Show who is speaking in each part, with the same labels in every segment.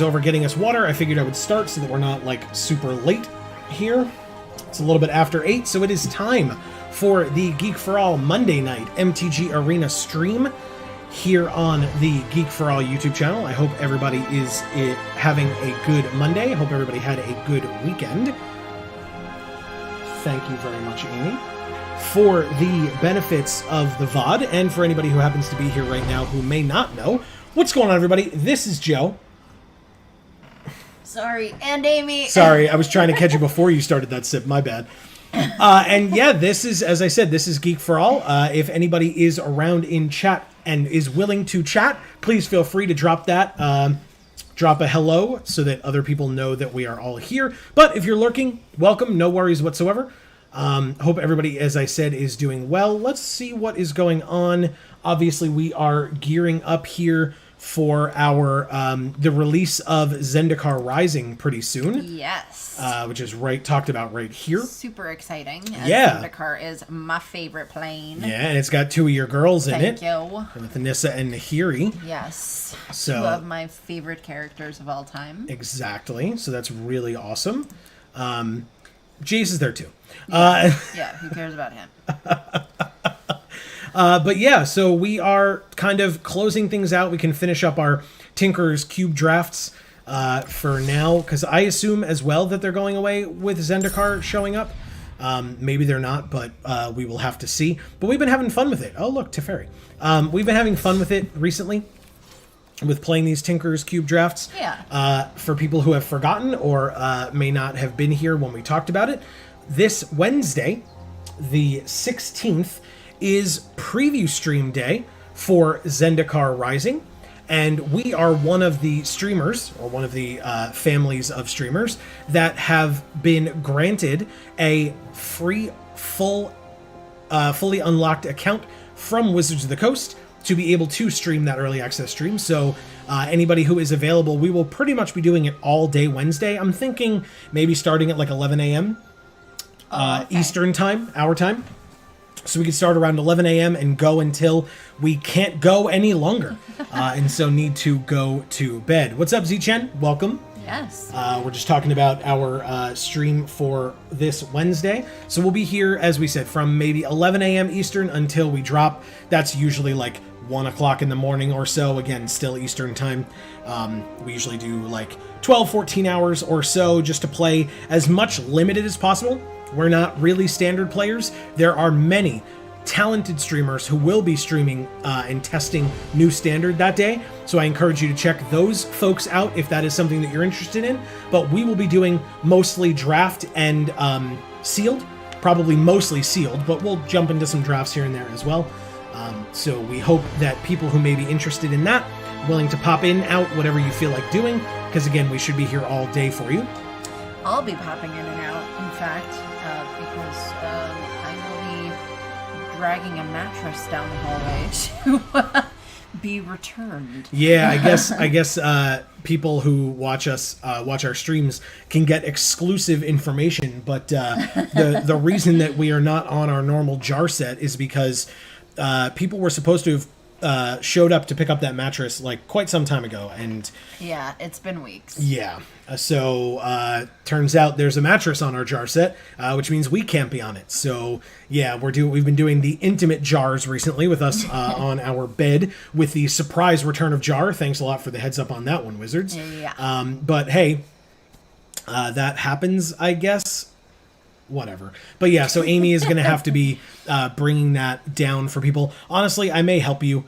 Speaker 1: over getting us water, I figured I would start so that we're not like super late here. It's a little bit after 8, so it is time for the Geek for All Monday night MTG Arena stream here on the Geek for All YouTube channel. I hope everybody is having a good Monday. I hope everybody had a good weekend. Thank you very much, Amy. For the benefits of the VOD, and for anybody who happens to be here right now who may not know, what's going on, everybody? This is Joe.
Speaker 2: Sorry, and Amy.
Speaker 1: Sorry, I was trying to catch you before you started that sip. My bad. And yeah, this is, as I said, this is Geek for All. If anybody is around in chat and is willing to chat, please feel free to drop that. Drop a hello so that other people know that we are all here. But if you're lurking, welcome. No worries whatsoever. Hope everybody, as I said, is doing well. Let's see what is going on. Obviously, we are gearing up here for our the release of Zendikar Rising pretty soon.
Speaker 2: Yes.
Speaker 1: Which is talked about right here.
Speaker 2: Super exciting.
Speaker 1: Yeah.
Speaker 2: Zendikar is my favorite plane.
Speaker 1: Yeah, and it's got two of your girls in it.
Speaker 2: Thank you.
Speaker 1: With Anissa and Nahiri.
Speaker 2: Yes.
Speaker 1: So,
Speaker 2: two of my favorite characters of all time.
Speaker 1: Exactly. So that's really awesome. Jace is there too.
Speaker 2: Yeah, who cares about him?
Speaker 1: But yeah, so we are kind of closing things out. We can finish up our Tinker's Cube drafts for now, because I assume as well that they're going away with Zendikar showing up. Maybe they're not, but we will have to see. But we've been having fun with it. Oh, look, Teferi. We've been having fun with it recently, with playing these Tinker's Cube drafts.
Speaker 2: Yeah.
Speaker 1: For people who have forgotten or may not have been here when we talked about it, this Wednesday, the 16th, is preview stream day for Zendikar Rising, and we are one of the streamers, or one of the families of streamers, that have been granted a free, fully unlocked account from Wizards of the Coast to be able to stream that early access stream. So anybody who is available, we will pretty much be doing it all day Wednesday. I'm thinking maybe starting at like 11 a.m.
Speaker 2: Okay.
Speaker 1: Eastern time, our time. So we can start around 11 a.m. and go until we can't go any longer. And so need to go to bed. What's up, Z-Chen? Welcome.
Speaker 2: Yes.
Speaker 1: We're just talking about our stream for this Wednesday. So we'll be here, as we said, from maybe 11 a.m. Eastern until we drop. That's usually like 1 o'clock in the morning or so. Again, still Eastern time. We usually do like 12, 14 hours or so just to play as much limited as possible. We're not really standard players. There are many talented streamers who will be streaming and testing new standard that day. So I encourage you to check those folks out if that is something that you're interested in. But we will be doing mostly draft and sealed, probably mostly sealed, but we'll jump into some drafts here and there as well. So we hope that people who may be interested in that, willing to pop in, out, whatever you feel like doing, because again, we should be here all day for you.
Speaker 2: I'll be popping in and out, in fact, because I will be dragging a mattress down the hallway to be returned.
Speaker 1: Yeah, I guess people who watch us watch our streams can get exclusive information, but the reason that we are not on our normal jar set is because people were supposed to have showed up to pick up that mattress like quite some time ago, and
Speaker 2: yeah, it's been weeks.
Speaker 1: Yeah, so turns out there's a mattress on our jar set, which means we can't be on it. So yeah, we've been doing the intimate jars recently with us on our bed with the surprise return of Jar. Thanks a lot for the heads up on that one, Wizards.
Speaker 2: Yeah.
Speaker 1: But hey, that happens, I guess. Whatever. But yeah, so Amy is going to have to be bringing that down for people. Honestly, I may help you.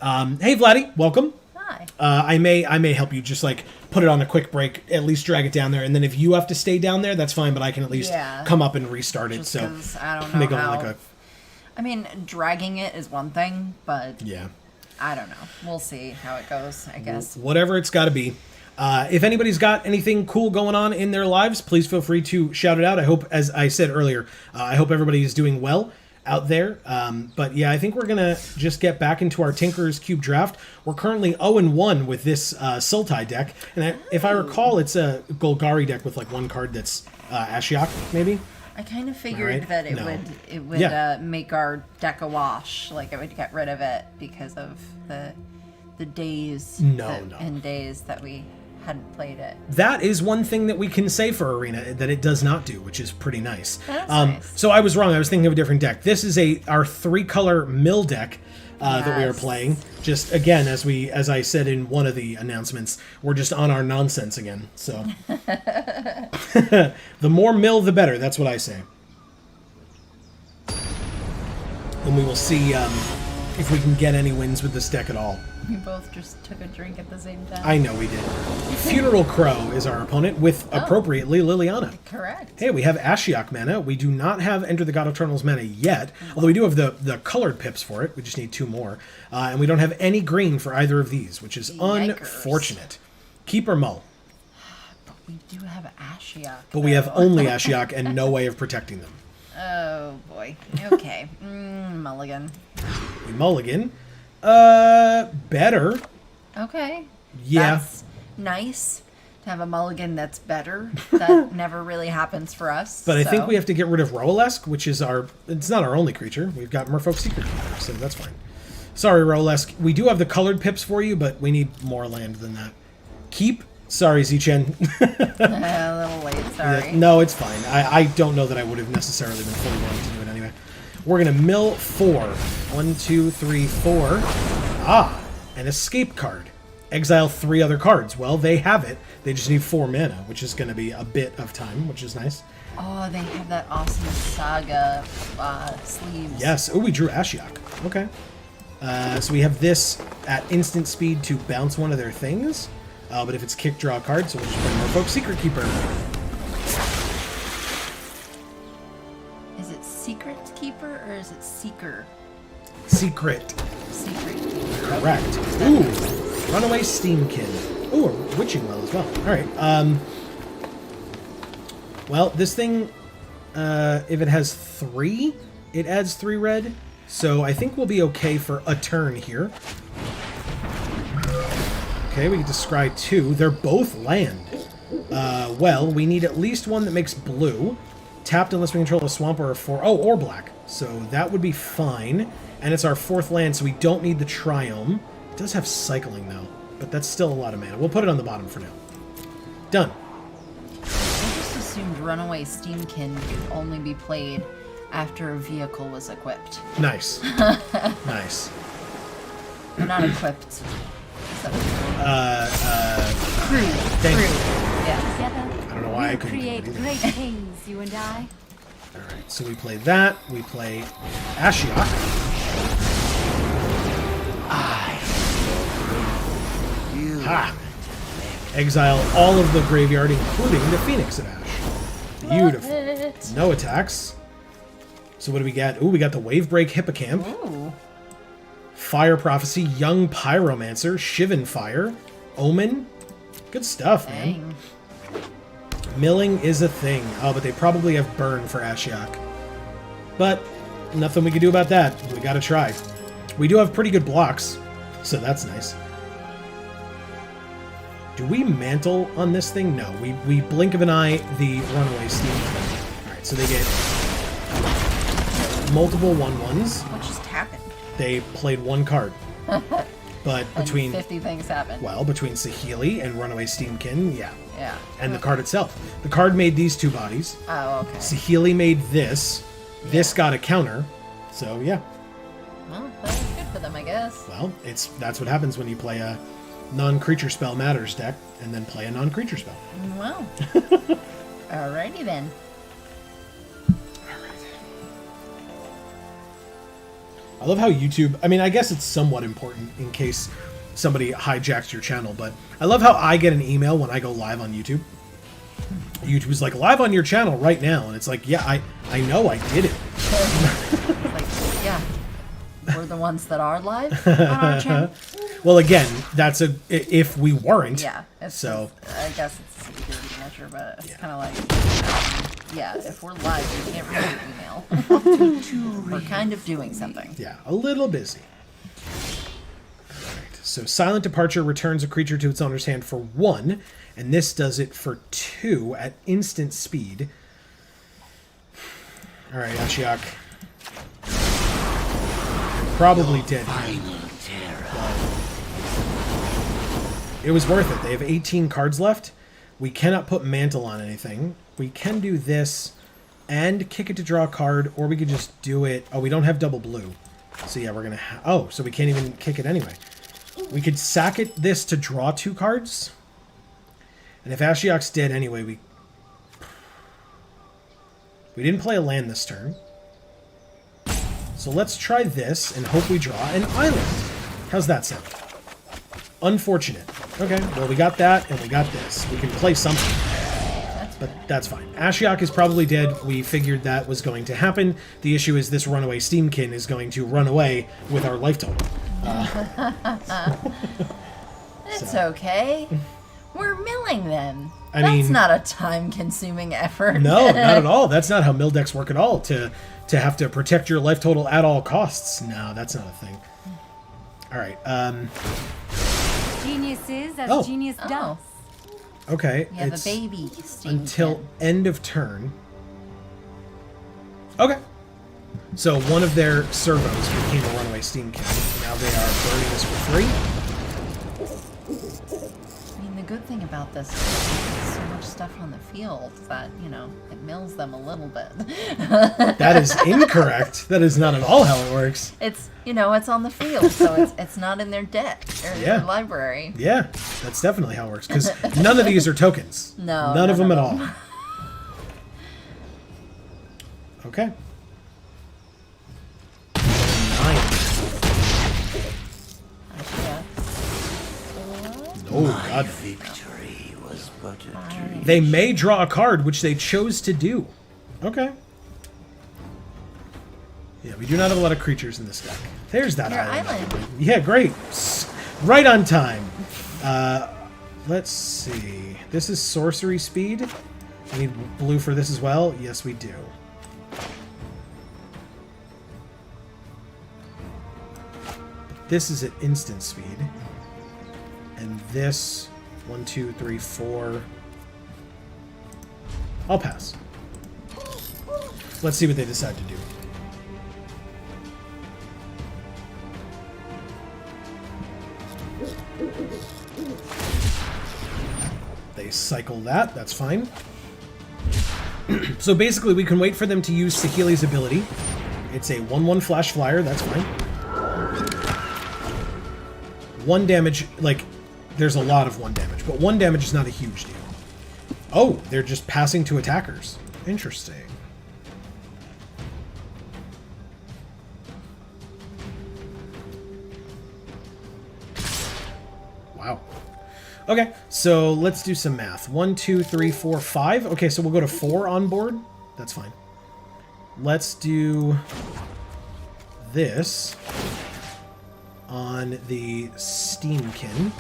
Speaker 1: Hey, Vladdy, welcome.
Speaker 2: Hi.
Speaker 1: I may help you just like put it on a quick break, at least drag it down there, and then if you have to stay down there, that's fine, but I can at least come up and restart it.
Speaker 2: Just
Speaker 1: so
Speaker 2: I don't know
Speaker 1: go
Speaker 2: how.
Speaker 1: like
Speaker 2: I mean, dragging it is one thing, but
Speaker 1: yeah,
Speaker 2: I don't know. We'll see how it goes, I guess.
Speaker 1: Whatever it's got to be. If anybody's got anything cool going on in their lives, please feel free to shout it out. I hope, as I said earlier, I hope everybody is doing well out there. But yeah, I think we're going to just get back into our Tinker's Cube draft. We're currently 0-1 with this Sultai deck. And if I recall, it's a Golgari deck with like one card that's Ashiok, maybe?
Speaker 2: I kind of figured that it would make our deck a wash. Like, it would get rid of it because of the days and days that we hadn't played it.
Speaker 1: That is one thing that we can say for Arena that it does not do, which is pretty nice.
Speaker 2: That's nice.
Speaker 1: So I was wrong. I was thinking of a different deck. This is our 3-color mill deck that we are playing. Just again, as I said in one of the announcements, we're just on our nonsense again. So the more mill, the better. That's what I say. And we will see if we can get any wins with this deck at all.
Speaker 2: We both just took a drink at the same time.
Speaker 1: I know we did. Funeral Crow is our opponent with, appropriately, Liliana.
Speaker 2: Correct.
Speaker 1: Hey, we have Ashiok mana. We do not have Enter the God Eternal's mana yet, although we do have the colored pips for it. We just need 2 more. And we don't have any green for either of these, which is unfortunate. Keep or mull?
Speaker 2: But we do have Ashiok.
Speaker 1: But we have only Ashiok and no way of protecting them.
Speaker 2: Oh, boy. Okay. Mulligan.
Speaker 1: We mulligan. Better.
Speaker 2: Okay.
Speaker 1: Yeah.
Speaker 2: That's nice to have a mulligan that's better. That never really happens for us.
Speaker 1: But I think we have to get rid of Roalesk, which is it's not our only creature. We've got Merfolk Secret Keeper, so that's fine. Sorry, Roalesk. We do have the colored pips for you, but we need more land than that. Keep. Sorry, Zichen.
Speaker 2: A little late, sorry.
Speaker 1: No, it's fine. I don't know that I would have necessarily been fully willing to do it anyway. We're going to mill 4. 1, 2, 3, 4. An escape card. Exile 3 other cards. Well, they have it. They just need 4 mana, which is going to be a bit of time, which is nice.
Speaker 2: Oh, they have that awesome Saga sleeves.
Speaker 1: Yes. Oh, we drew Ashiok. Okay. So we have this at instant speed to bounce one of their things. But if it's kick, draw a card, so we'll just bring Merfolk Secret Keeper.
Speaker 2: Is it Secret Keeper or is it Seeker?
Speaker 1: Secret.
Speaker 2: Secret Keeper.
Speaker 1: Correct. Ooh. Runaway Steamkin. Ooh, a Witching Well as well. Alright. Well, this thing, if it has 3, it adds 3 red. So I think we'll be okay for a turn here. Okay, we can descry 2. They're both land. Well, we need at least one that makes blue. Tapped unless we control a swamp or a 4. Oh, or black. So that would be fine. And it's our 4th land, so we don't need the Triome. It does have cycling, though. But that's still a lot of mana. We'll put it on the bottom for now. Done.
Speaker 2: I just assumed Runaway Steamkin could only be played after a vehicle was equipped.
Speaker 1: Nice. Nice.
Speaker 2: Or not equipped. So, crew.
Speaker 1: Thank you.
Speaker 2: Yeah.
Speaker 3: Together,
Speaker 1: I don't know why I
Speaker 3: we'll
Speaker 1: couldn't do
Speaker 3: create
Speaker 1: it either.
Speaker 3: great things, you and I.
Speaker 1: Alright, so we play that. We play Ashiok. Ha! Exile all of the graveyard, including the Phoenix of Ash. Beautiful. No attacks. So what do we get? Ooh, we got the Wavebreak Hippocamp.
Speaker 2: Ooh.
Speaker 1: Fire Prophecy, Young Pyromancer, Shivan Fire, Omen. Good stuff, man.
Speaker 2: Dang.
Speaker 1: Milling is a thing. Oh, but they probably have Burn for Ashiok. But nothing we can do about that. We gotta try. We do have pretty good blocks, so that's nice. Do we mantle on this thing? No. We blink of an eye the Runaway Steam. Alright, so they get multiple 1/1s.
Speaker 2: What just happened?
Speaker 1: They played 1 card. But between
Speaker 2: 50 things happened.
Speaker 1: well, between Saheeli and Runaway Steamkin, yeah.
Speaker 2: Yeah.
Speaker 1: And the card itself. The card made these 2 bodies.
Speaker 2: Oh, okay.
Speaker 1: Saheeli made this. This got a counter. So yeah.
Speaker 2: Well, that was good for them, I guess.
Speaker 1: Well, that's what happens when you play a non-creature spell matters deck and then play a non-creature spell.
Speaker 2: Well. Alrighty then.
Speaker 1: I love how YouTube, I mean, I guess it's somewhat important in case somebody hijacks your channel, but I love how I get an email when I go live on YouTube. YouTube's like, live on your channel right now. And it's like, yeah, I know I did it.
Speaker 2: Like, yeah. We're the ones that are live on our channel.
Speaker 1: Well, again, that's if we weren't.
Speaker 2: Yeah.
Speaker 1: So
Speaker 2: I guess it's a security measure, but it's kind of like, yeah, if we're live, we can't read your email. We're kind of doing something.
Speaker 1: yeah, a little busy. Alright, so Silent Departure returns a creature to its owner's hand for 1, and this does it for 2 at instant speed. Alright, Ashiok. Probably dead. It was worth it. They have 18 cards left. We cannot put Mantle on anything. We can do this and kick it to draw a card, or we could just do it... Oh, we don't have double blue. So yeah, we're going to... Oh, so we can't even kick it anyway. We could sack it this to draw 2 cards. And if Ashiok's dead anyway, we didn't play a land this turn. So let's try this and hope we draw an island. How's that sound? Unfortunate. Okay, well we got that and we got this. We can play something. But that's fine. Ashiok is probably dead. We figured that was going to happen. The issue is this runaway Steamkin is going to run away with our life total.
Speaker 2: It's okay. We're milling them.
Speaker 1: That's
Speaker 2: not a time-consuming effort.
Speaker 1: No, not at all. That's not how mill decks work at all. To have to protect your life total at all costs. No, that's not a thing. All right.
Speaker 3: Genius is as genius does.
Speaker 1: Okay.
Speaker 2: Yeah, the baby Steamkin.
Speaker 1: Until end of turn. Okay. So one of their servos became a runaway Steamkin. Now they are burning us for free.
Speaker 2: I mean, the good thing about this is there's so much stuff on the field that, you know, it mills them a little bit.
Speaker 1: That is incorrect. That is not at all how it works.
Speaker 2: It's, you know, it's on the field, so it's not in their deck or their library.
Speaker 1: Yeah, that's definitely how it works, because none of these are tokens.
Speaker 2: No.
Speaker 1: None of them at all. Okay. 9. Oh, God.
Speaker 4: Victory was but a dream.
Speaker 1: They may draw a card, which they chose to do. Okay. Yeah, we do not have a lot of creatures in this deck. There's that island. Yeah, great. Right on time. Let's see. This is sorcery speed. We need blue for this as well. Yes, we do. This is at instant speed. And this, 1, 2, 3, 4. I'll pass. Let's see what they decide to do. They cycle that, that's fine. So basically we can wait for them to use Saheeli's ability. It's a 1/1 flash flyer, that's fine. 1 damage, like, there's a lot of 1 damage, but 1 damage is not a huge deal. Oh, they're just passing to attackers. Interesting. Wow. Okay, so let's do some math. 1, 2, 3, 4, 5. Okay, so we'll go to 4 on board. That's fine. Let's do this on the Steamkin.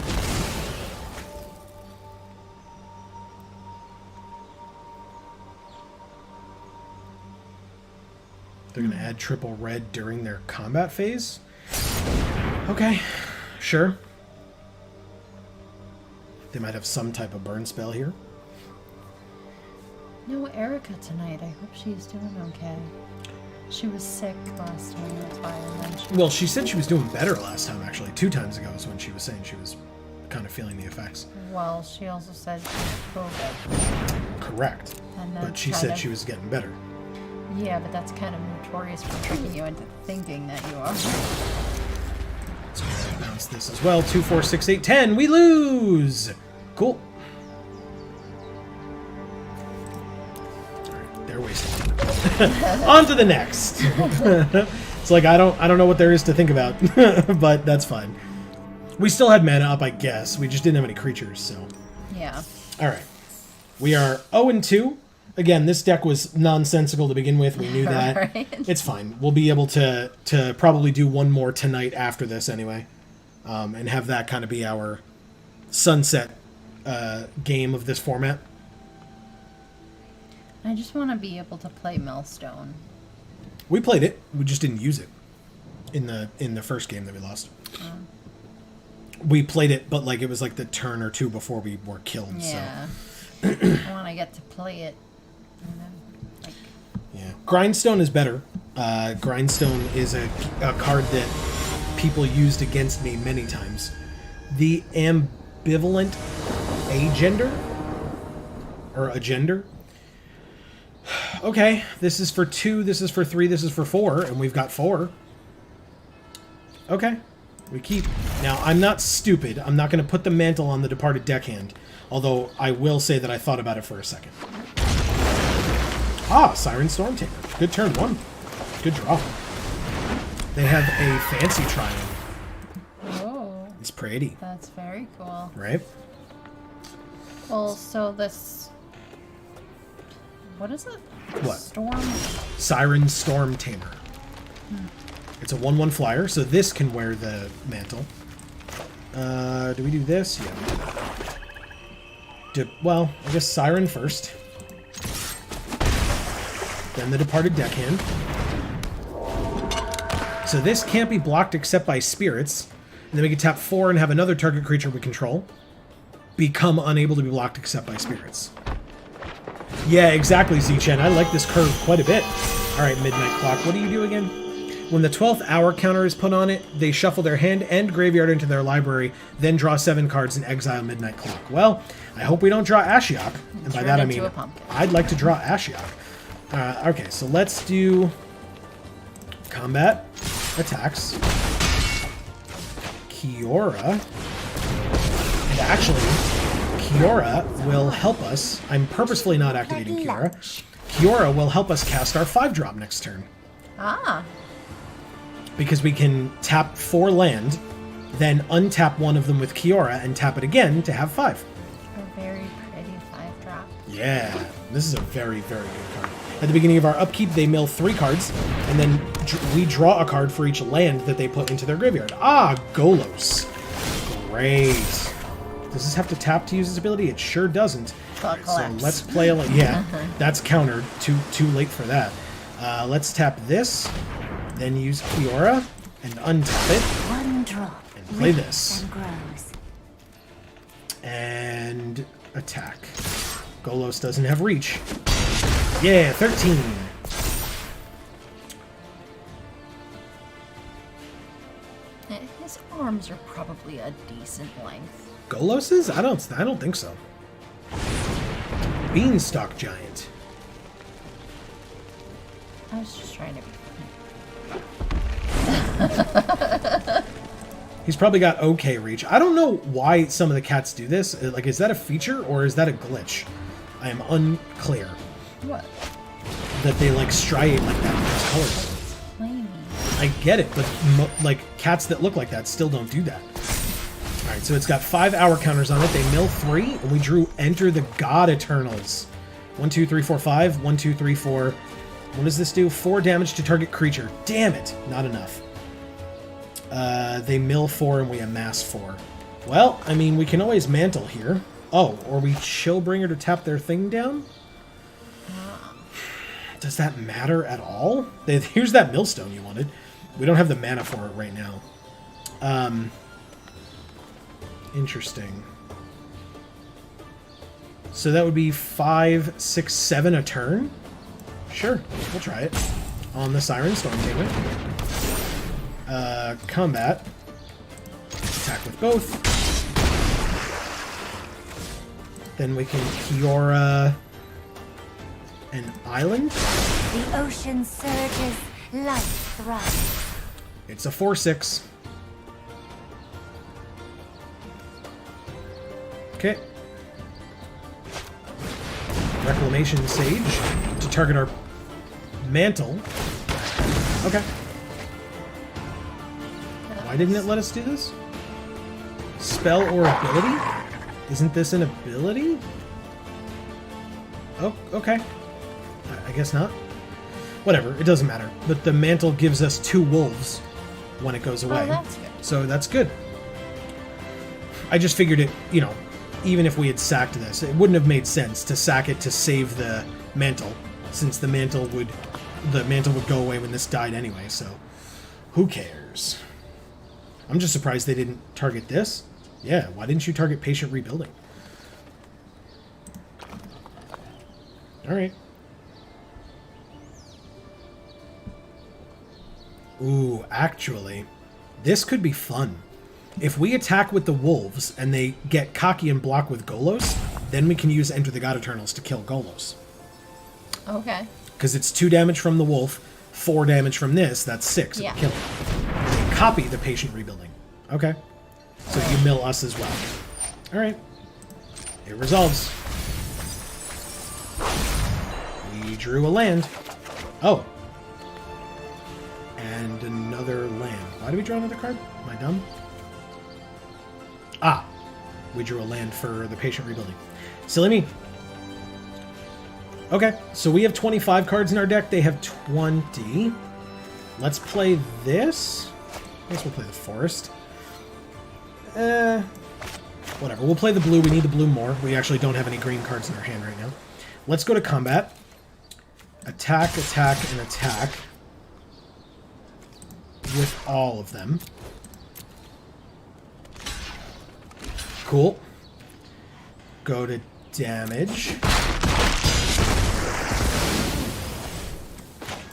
Speaker 1: They're going to add triple red during their combat phase. Okay, sure. They might have some type of burn spell here.
Speaker 2: No Erica tonight. I hope she's doing okay. She was sick last time, that's why I mentioned.
Speaker 1: Well, she said she was doing better last time, actually. 2 times ago is when she was saying she was kind of feeling the effects.
Speaker 2: Well, she also said she was COVID.
Speaker 1: Correct. But she said she was getting better.
Speaker 2: Yeah, but that's kind of notorious for tricking you into thinking that you are.
Speaker 1: So we'll bounce this as well. 2, 4, 6, 8, 10. We lose! Cool. Alright, they're wasting time. On to the next. It's like I don't know what there is to think about, but that's fine. We still had mana up, I guess. We just didn't have any creatures, so.
Speaker 2: Yeah.
Speaker 1: Alright. We are 0-2. Again, this deck was nonsensical to begin with. We knew that.
Speaker 2: Right.
Speaker 1: It's fine. We'll be able to probably do one more tonight after this anyway. And have that kind of be our sunset game of this format.
Speaker 2: I just want to be able to play Millstone.
Speaker 1: We played it. We just didn't use it in the first game that we lost. We played it, but like it was like the turn or two before we were killed.
Speaker 2: Yeah.
Speaker 1: So.
Speaker 2: I want to get to play it. Like...
Speaker 1: Yeah. Grindstone is better. Grindstone is a card that people used against me many times. The ambivalent agender? Or agender? Okay, this is for 2, this is for 3, this is for 4, and we've got 4. Okay, we keep. Now, I'm not stupid. I'm not going to put the mantle on the Departed Deckhand, although I will say that I thought about it for a second. Ah, Siren Stormtamer. Good turn 1. Good draw. They have a fancy triumph.
Speaker 2: Oh.
Speaker 1: It's pretty.
Speaker 2: That's very cool.
Speaker 1: Right?
Speaker 2: Well, so this... What is it?
Speaker 1: What?
Speaker 2: Storm?
Speaker 1: Siren Storm Tamer. It's a 1/1 flyer, so this can wear the mantle. Do we do this? Yeah. Well, I guess Siren first. Then the Departed Deckhand. So this can't be blocked except by spirits. And then we can tap 4 and have another target creature we control become unable to be blocked except by spirits. Yeah, exactly, Z-Chen. I like this curve quite a bit. Alright, Midnight Clock. What do you do again? When the 12th hour counter is put on it, they shuffle their hand and graveyard into their library, then draw 7 cards and exile Midnight Clock. Well, I hope we don't draw Ashiok. And by that I mean, I'd like to draw Ashiok. Okay, so let's do combat, attacks, Kiora, and actually, Kiora will help us. I'm purposefully not activating Kiora. Kiora will help us cast our 5-drop next turn.
Speaker 2: Ah.
Speaker 1: Because we can tap 4 land, then untap one of them with Kiora and tap it again to have 5.
Speaker 2: A very pretty 5-drop.
Speaker 1: Yeah, this is a very, very good card. At the beginning of our upkeep, they mill 3 cards, and then we draw a card for each land that they put into their graveyard. Ah, Golos. Great. Does this have to tap to use this ability? It sure doesn't. Right, so let's play a... Yeah, that's countered. Too late for that. Let's tap this, then use Kiora, and untap it.
Speaker 3: One drop.
Speaker 1: And play this.
Speaker 3: And grows.
Speaker 1: And attack. Golos doesn't have reach. Yeah, 13.
Speaker 2: His arms are probably a decent length.
Speaker 1: Golos's? I don't think so. Beanstalk Giant.
Speaker 2: I was just trying to be funny.
Speaker 1: He's probably got okay reach. I don't know why some of the cats do this. Like, is that a feature or is that a glitch? I am unclear.
Speaker 2: What?
Speaker 1: That they, like, striate like that with those colors. I get it, but, like, cats that look like that still don't do that. Alright, so it's got 5 hour counters on it. They mill 3, and we drew Enter the God Eternals. 1, 2, 3, 4, 5. 1, 2, 3, 4. What does this do? 4 damage to target creature. Damn it! Not enough. They mill 4, and we amass 4. Well, I mean, we can always mantle here. Oh, or we Chillbringer to tap their thing down? Does that matter at all? Here's that millstone you wanted. We don't have the mana for it right now. Interesting. So that would be 5, 6, 7 a turn? Sure, we'll try it. On the Siren Stormtamer. Combat. Attack with both. Then we can Kiora an island.
Speaker 3: The ocean surges, life thrives.
Speaker 1: It's a 4/6. Okay. Reclamation Sage to target our mantle. Okay. Why didn't it let us do this? Spell or ability? Isn't this an ability? Oh, okay. I guess not. Whatever, it doesn't matter. But the mantle gives us 2 wolves when it goes away.
Speaker 2: Oh, that's good.
Speaker 1: So that's good. I just figured it, you know, even if we had sacked this, it wouldn't have made sense to sack it to save the mantle, since the mantle would go away when this died anyway, so who cares? I'm just surprised they didn't target this. Yeah, why didn't you target Patient Rebuilding? Alright. Ooh, actually, this could be fun. If we attack with the wolves and they get cocky and block with Golos, then we can use Enter the God Eternals to kill Golos.
Speaker 2: Okay.
Speaker 1: Because it's 2 damage from the wolf, 4 damage from this, that's 6.
Speaker 2: Yeah.
Speaker 1: Kill it. Copy the Patient Rebuilding. Okay. So you mill us as well. Alright. It resolves. We drew a land. Oh. And another land. Why did we draw another card? Am I dumb? Ah. We drew a land for the Patient Rebuilding. Silly me. Okay, so we have 25 cards in our deck. They have 20. Let's play this. I guess we'll play the Forest. Whatever. We'll play the blue. We need the blue more. We actually don't have any green cards in our hand right now. Let's go to combat. Attack, attack, and attack. With all of them. Cool. Go to damage.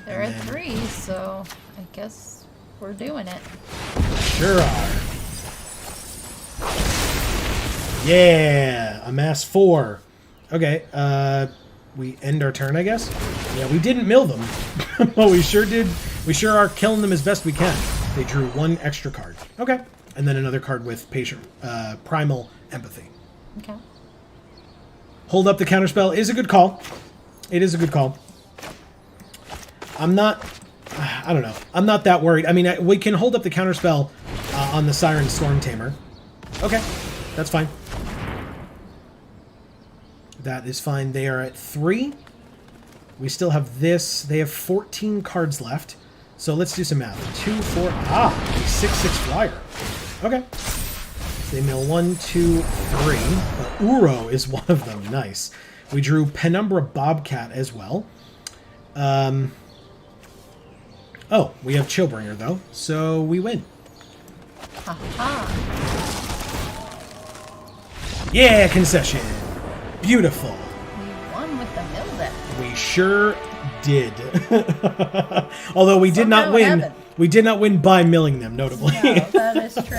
Speaker 2: There are 3, so I guess we're doing it.
Speaker 1: Sure are. Yeah, amass 4. Okay, we end our turn, I guess. Yeah, we didn't mill them, but we sure did. We sure are killing them as best we can. They drew 1 extra card. Okay, and then another card with patient primal empathy.
Speaker 2: Okay.
Speaker 1: Hold up the counterspell is a good call. It is a good call. I don't know. I'm not that worried. I mean, we can hold up the counterspell on the Siren Storm Tamer. Okay, that's fine. That is fine. They are at 3. We still have this. They have 14 cards left. So let's do some math. 2, 4, a 6/6 flyer. Okay. They mill 1, 2, 3. Uro is one of them. Nice. We drew Penumbra Bobcat as well. Oh, we have Chillbringer, though, so we win.
Speaker 2: Aha.
Speaker 1: Yeah, concession. Beautiful.
Speaker 2: We won with the mill deck.
Speaker 1: We sure did. Although we did not
Speaker 2: Somehow it
Speaker 1: win.
Speaker 2: happened.
Speaker 1: We did not win by milling them, notably.
Speaker 2: No, that is true.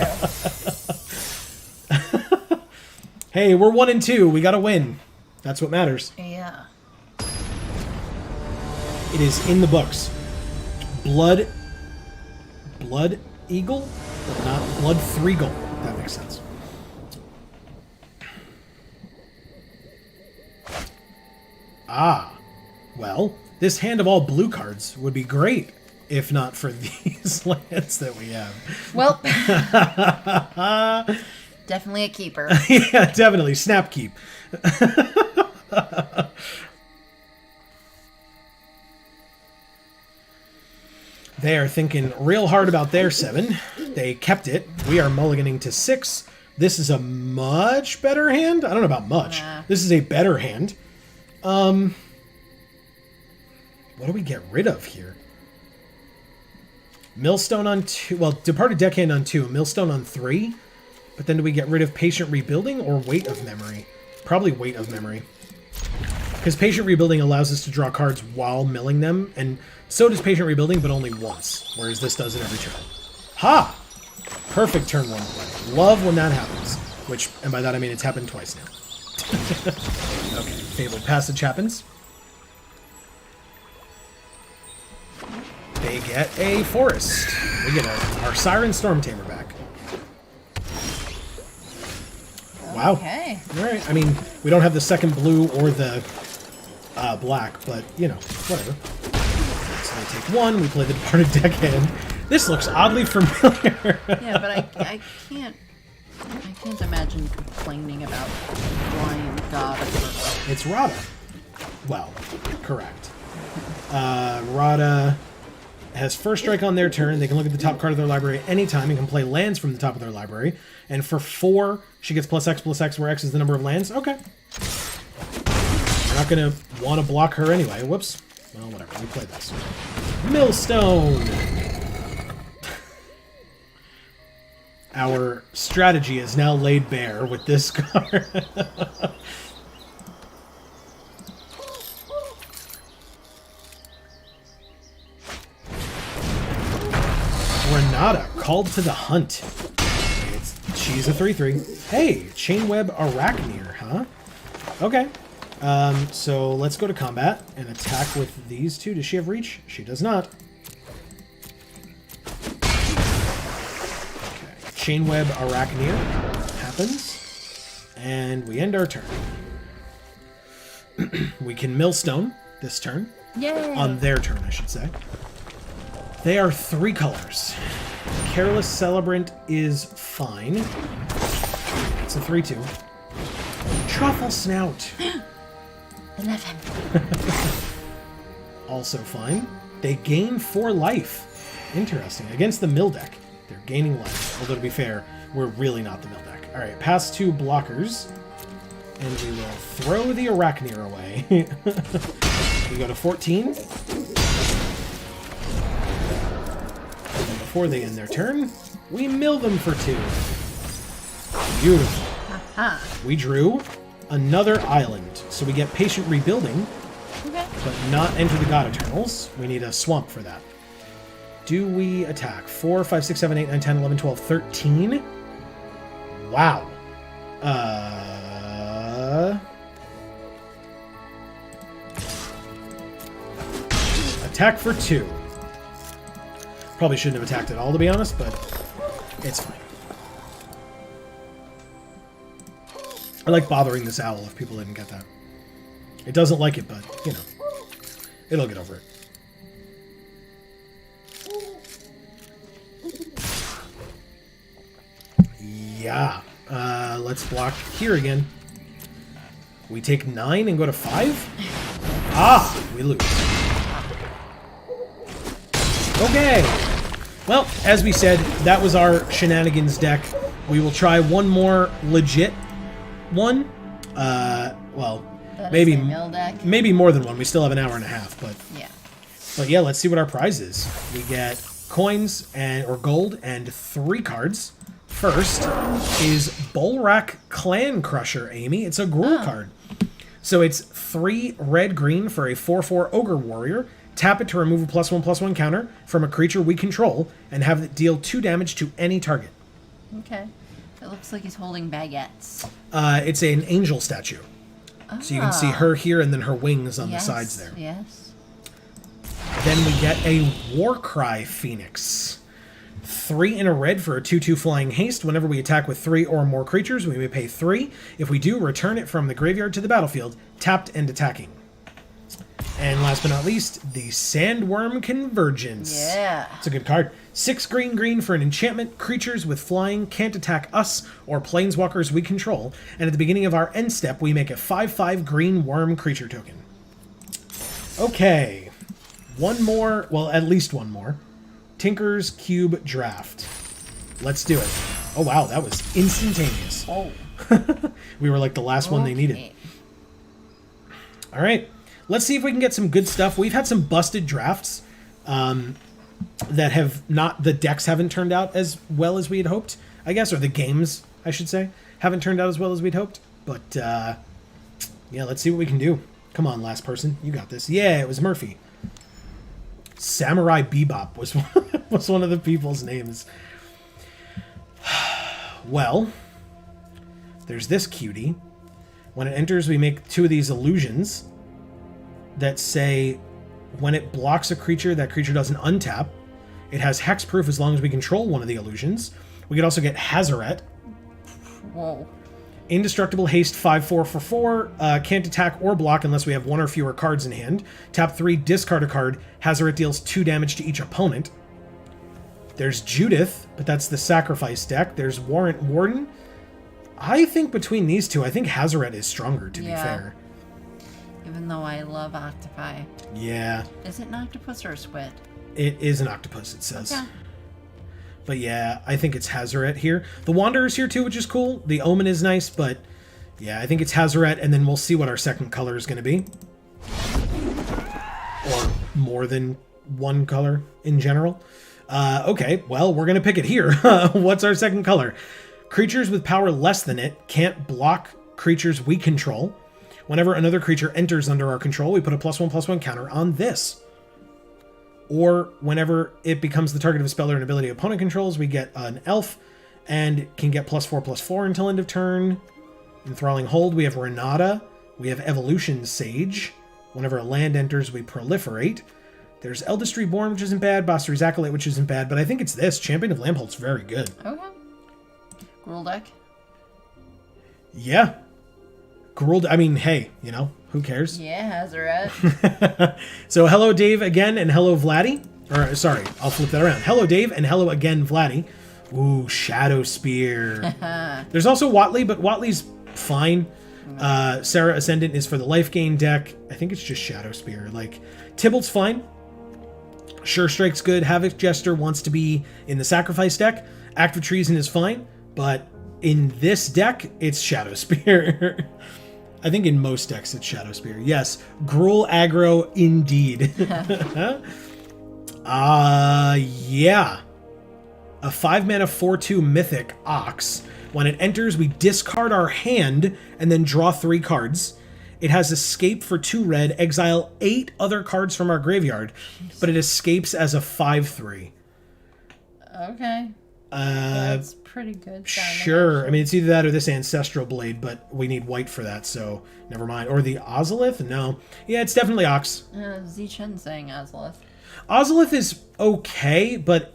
Speaker 1: Hey, we're 1 and 2. We gotta win. That's what matters.
Speaker 2: Yeah.
Speaker 1: It is in the books. Blood Eagle, but not Blood Threeagle. That makes sense. Ah, well, this hand of all blue cards would be great if not for these lands that we have.
Speaker 2: Well, definitely a keeper.
Speaker 1: Yeah, definitely. Snap keep. They are thinking real hard about their 7. They kept it. We are mulliganing to 6. This is a much better hand. I don't know about much.
Speaker 2: Nah.
Speaker 1: This is a better hand. What do we get rid of here? Millstone on 2. Well, Departed Deckhand on 2. Millstone on 3. But then do we get rid of Patient Rebuilding or Weight of Memory? Probably Weight of Memory. Because Patient Rebuilding allows us to draw cards while milling them, and so does Patient Rebuilding, but only once, whereas this does it every turn. Ha! Perfect turn 1 play. Love when that happens. Which, and by that I mean it's happened twice now. Okay, Fabled Passage happens. They get a Forest. We get our Siren Storm Tamer back. Wow.
Speaker 2: Okay.
Speaker 1: Alright, I mean, we don't have the second blue or the black, but, you know, whatever. So they take 1, we play the Departed Deckhand. This looks oddly familiar.
Speaker 2: Yeah, but I can't imagine complaining about Blind God of Purple.
Speaker 1: It's Rada. Well, correct. Rada has first strike on their turn. They can look at the top card of their library at any time and can play lands from the top of their library. And for 4, she gets +X/+X, where X is the number of lands. Okay. We're not going to want to block her anyway. Whoops. Well, whatever. We play this. Millstone! Our strategy is now laid bare with this card. Renata, called to the hunt. It's She's a 3/3. Hey, Chainweb Arachneer, huh? Okay. So let's go to combat and attack with these two. Does she have reach? She does not. Okay. Chainweb Arachneer happens. And we end our turn. We can Millstone this turn.
Speaker 2: Yay!
Speaker 1: On their turn, I should say. They are 3 colors. Careless Celebrant is fine. It's a 3/2. Truffle Snout.
Speaker 2: 11.
Speaker 1: Also fine. They gain 4 life. Interesting. Against the mill deck, they're gaining life. Although, to be fair, we're really not the mill deck. Alright, pass 2 blockers. And we will throw the Arachneer away. We go to 14. And before they end their turn, we mill them for 2. Beautiful.
Speaker 2: Aha.
Speaker 1: We drew another island. So we get Patient Rebuilding,
Speaker 2: Okay.
Speaker 1: but not Enter the God Eternals. We need a swamp for that. Do we attack? 4, 5, 6, 7, 8, 9, 10, 11, 12, 13? Wow. Attack for 2. Probably shouldn't have attacked at all, to be honest, but it's fine. I like bothering this owl if people didn't get that. It doesn't like it, but, you know, it'll get over it. Yeah. Let's block here again. We take 9 and go to 5? Ah, we lose. Okay. Well, as we said, that was our shenanigans deck. We will try one more legit one. Well,
Speaker 2: That
Speaker 1: maybe
Speaker 2: is a mill deck.
Speaker 1: maybe more than one. We still have an hour and a half, but
Speaker 2: Yeah.
Speaker 1: let's see what our prize is. We get coins or gold and 3 cards. First is Bolrak Clan Crusher, Amy. It's a Gruul card. So it's 3 red-green for a 4/4 Ogre Warrior. Tap it to remove a +1/+1 counter from a creature we control and have it deal 2 damage to any target.
Speaker 2: Okay. It looks like he's holding baguettes.
Speaker 1: It's an angel statue. So you can see her here and then her wings on the sides there.
Speaker 2: Yes.
Speaker 1: Then we get a Warcry Phoenix. 3 in a red for a 2/2 flying haste. Whenever we attack with 3 or more creatures, we may pay 3. If we do, return it from the graveyard to the battlefield, tapped and attacking. And last but not least, the Sandworm Convergence.
Speaker 2: Yeah.
Speaker 1: It's a good card. 6 green for an enchantment. Creatures with flying can't attack us or planeswalkers we control. And at the beginning of our end step, we make a 5/5 green worm creature token. Okay. One more. Well, at least one more. Tinker's Cube Draft. Let's do it. Oh, wow. That was instantaneous.
Speaker 2: Oh.
Speaker 1: We were like the last one they needed. All right. Let's see if we can get some good stuff. We've had some busted drafts that have not... The decks haven't turned out as well as we had hoped, I guess. Or the games, I should say, haven't turned out as well as we'd hoped. But, yeah, let's see what we can do. Come on, last person. You got this. Yeah, it was Murphy. Samurai Bebop was one of the people's names. Well, there's this cutie. When it enters, we make 2 of these illusions that say when it blocks a creature, that creature doesn't untap. It has hexproof as long as we control one of the illusions. We could also get Hazaret.
Speaker 2: Whoa.
Speaker 1: Indestructible haste 5/4 for 4. Can't attack or block unless we have 1 or fewer cards in hand. Tap 3, discard a card. Hazaret deals 2 damage to each opponent. There's Judith, but that's the sacrifice deck. There's Warrant Warden. I think between these two, I think Hazaret is stronger, to be fair.
Speaker 2: Even though I love octopi.
Speaker 1: Yeah.
Speaker 2: Is it an octopus or a squid?
Speaker 1: It is an octopus, it says.
Speaker 2: Yeah.
Speaker 1: But yeah, I think it's Hazaret here. The Wanderer's here too, which is cool. The Omen is nice, but yeah, I think it's Hazaret, and then we'll see what our second color is going to be. Or more than one color in general. Okay, well, we're going to pick it here. What's our second color? Creatures with power less than it can't block creatures we control. Whenever another creature enters under our control, we put a +1/+1 counter on this. Or whenever it becomes the target of a spell or an ability opponent controls, we get an elf and can get +4/+4 until end of turn. Enthralling Hold, we have Renata. We have Evolution Sage. Whenever a land enters, we proliferate. There's Eldest Reborn, which isn't bad. Basri's Acolyte, which isn't bad. But I think it's this. Champion of Lampholt's very good.
Speaker 2: Okay. Gruul deck.
Speaker 1: Yeah. Gruul, I mean, hey, you know, who cares?
Speaker 2: Yeah, Hazaret.
Speaker 1: So hello, Dave, again, and hello, Vladdy. Or, sorry, I'll flip that around. Hello, Dave, and hello again, Vladdy. Ooh, Shadow Spear. There's also Watley, but Watley's fine. Sarah Ascendant is for the life gain deck. I think it's just Shadow Spear. Like, Tybalt's fine. Sure Strike's good. Havoc Jester wants to be in the Sacrifice deck. Act of Treason is fine, but in this deck, it's Shadow Spear. I think in most decks, it's Shadow Spear. Yes, Gruul aggro indeed. Yeah. A 5-mana 4/2 Mythic Ox. When it enters, we discard our hand and then draw 3 cards. It has Escape for 2 red, exile 8 other cards from our graveyard, but it escapes as a 5/3.
Speaker 2: Okay. That's pretty good.
Speaker 1: Sure. I mean, it's either that or this Ancestral Blade, but we need white for that, so never mind. Or the Ozolith? No. Yeah, it's definitely Ox.
Speaker 2: Z-Chen saying Ozolith.
Speaker 1: Ozolith is okay, but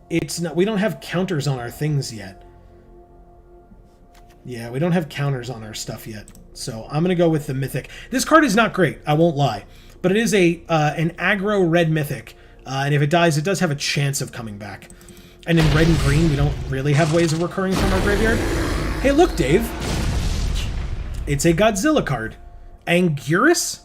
Speaker 1: it's not. We don't have counters on our things yet. Yeah, we don't have counters on our stuff yet. So I'm going to go with the Mythic. This card is not great, I won't lie. But it is an aggro red Mythic. And if it dies, it does have a chance of coming back. And in red and green, we don't really have ways of recurring from our graveyard. Hey, look, Dave. It's a Godzilla card. Anguirus?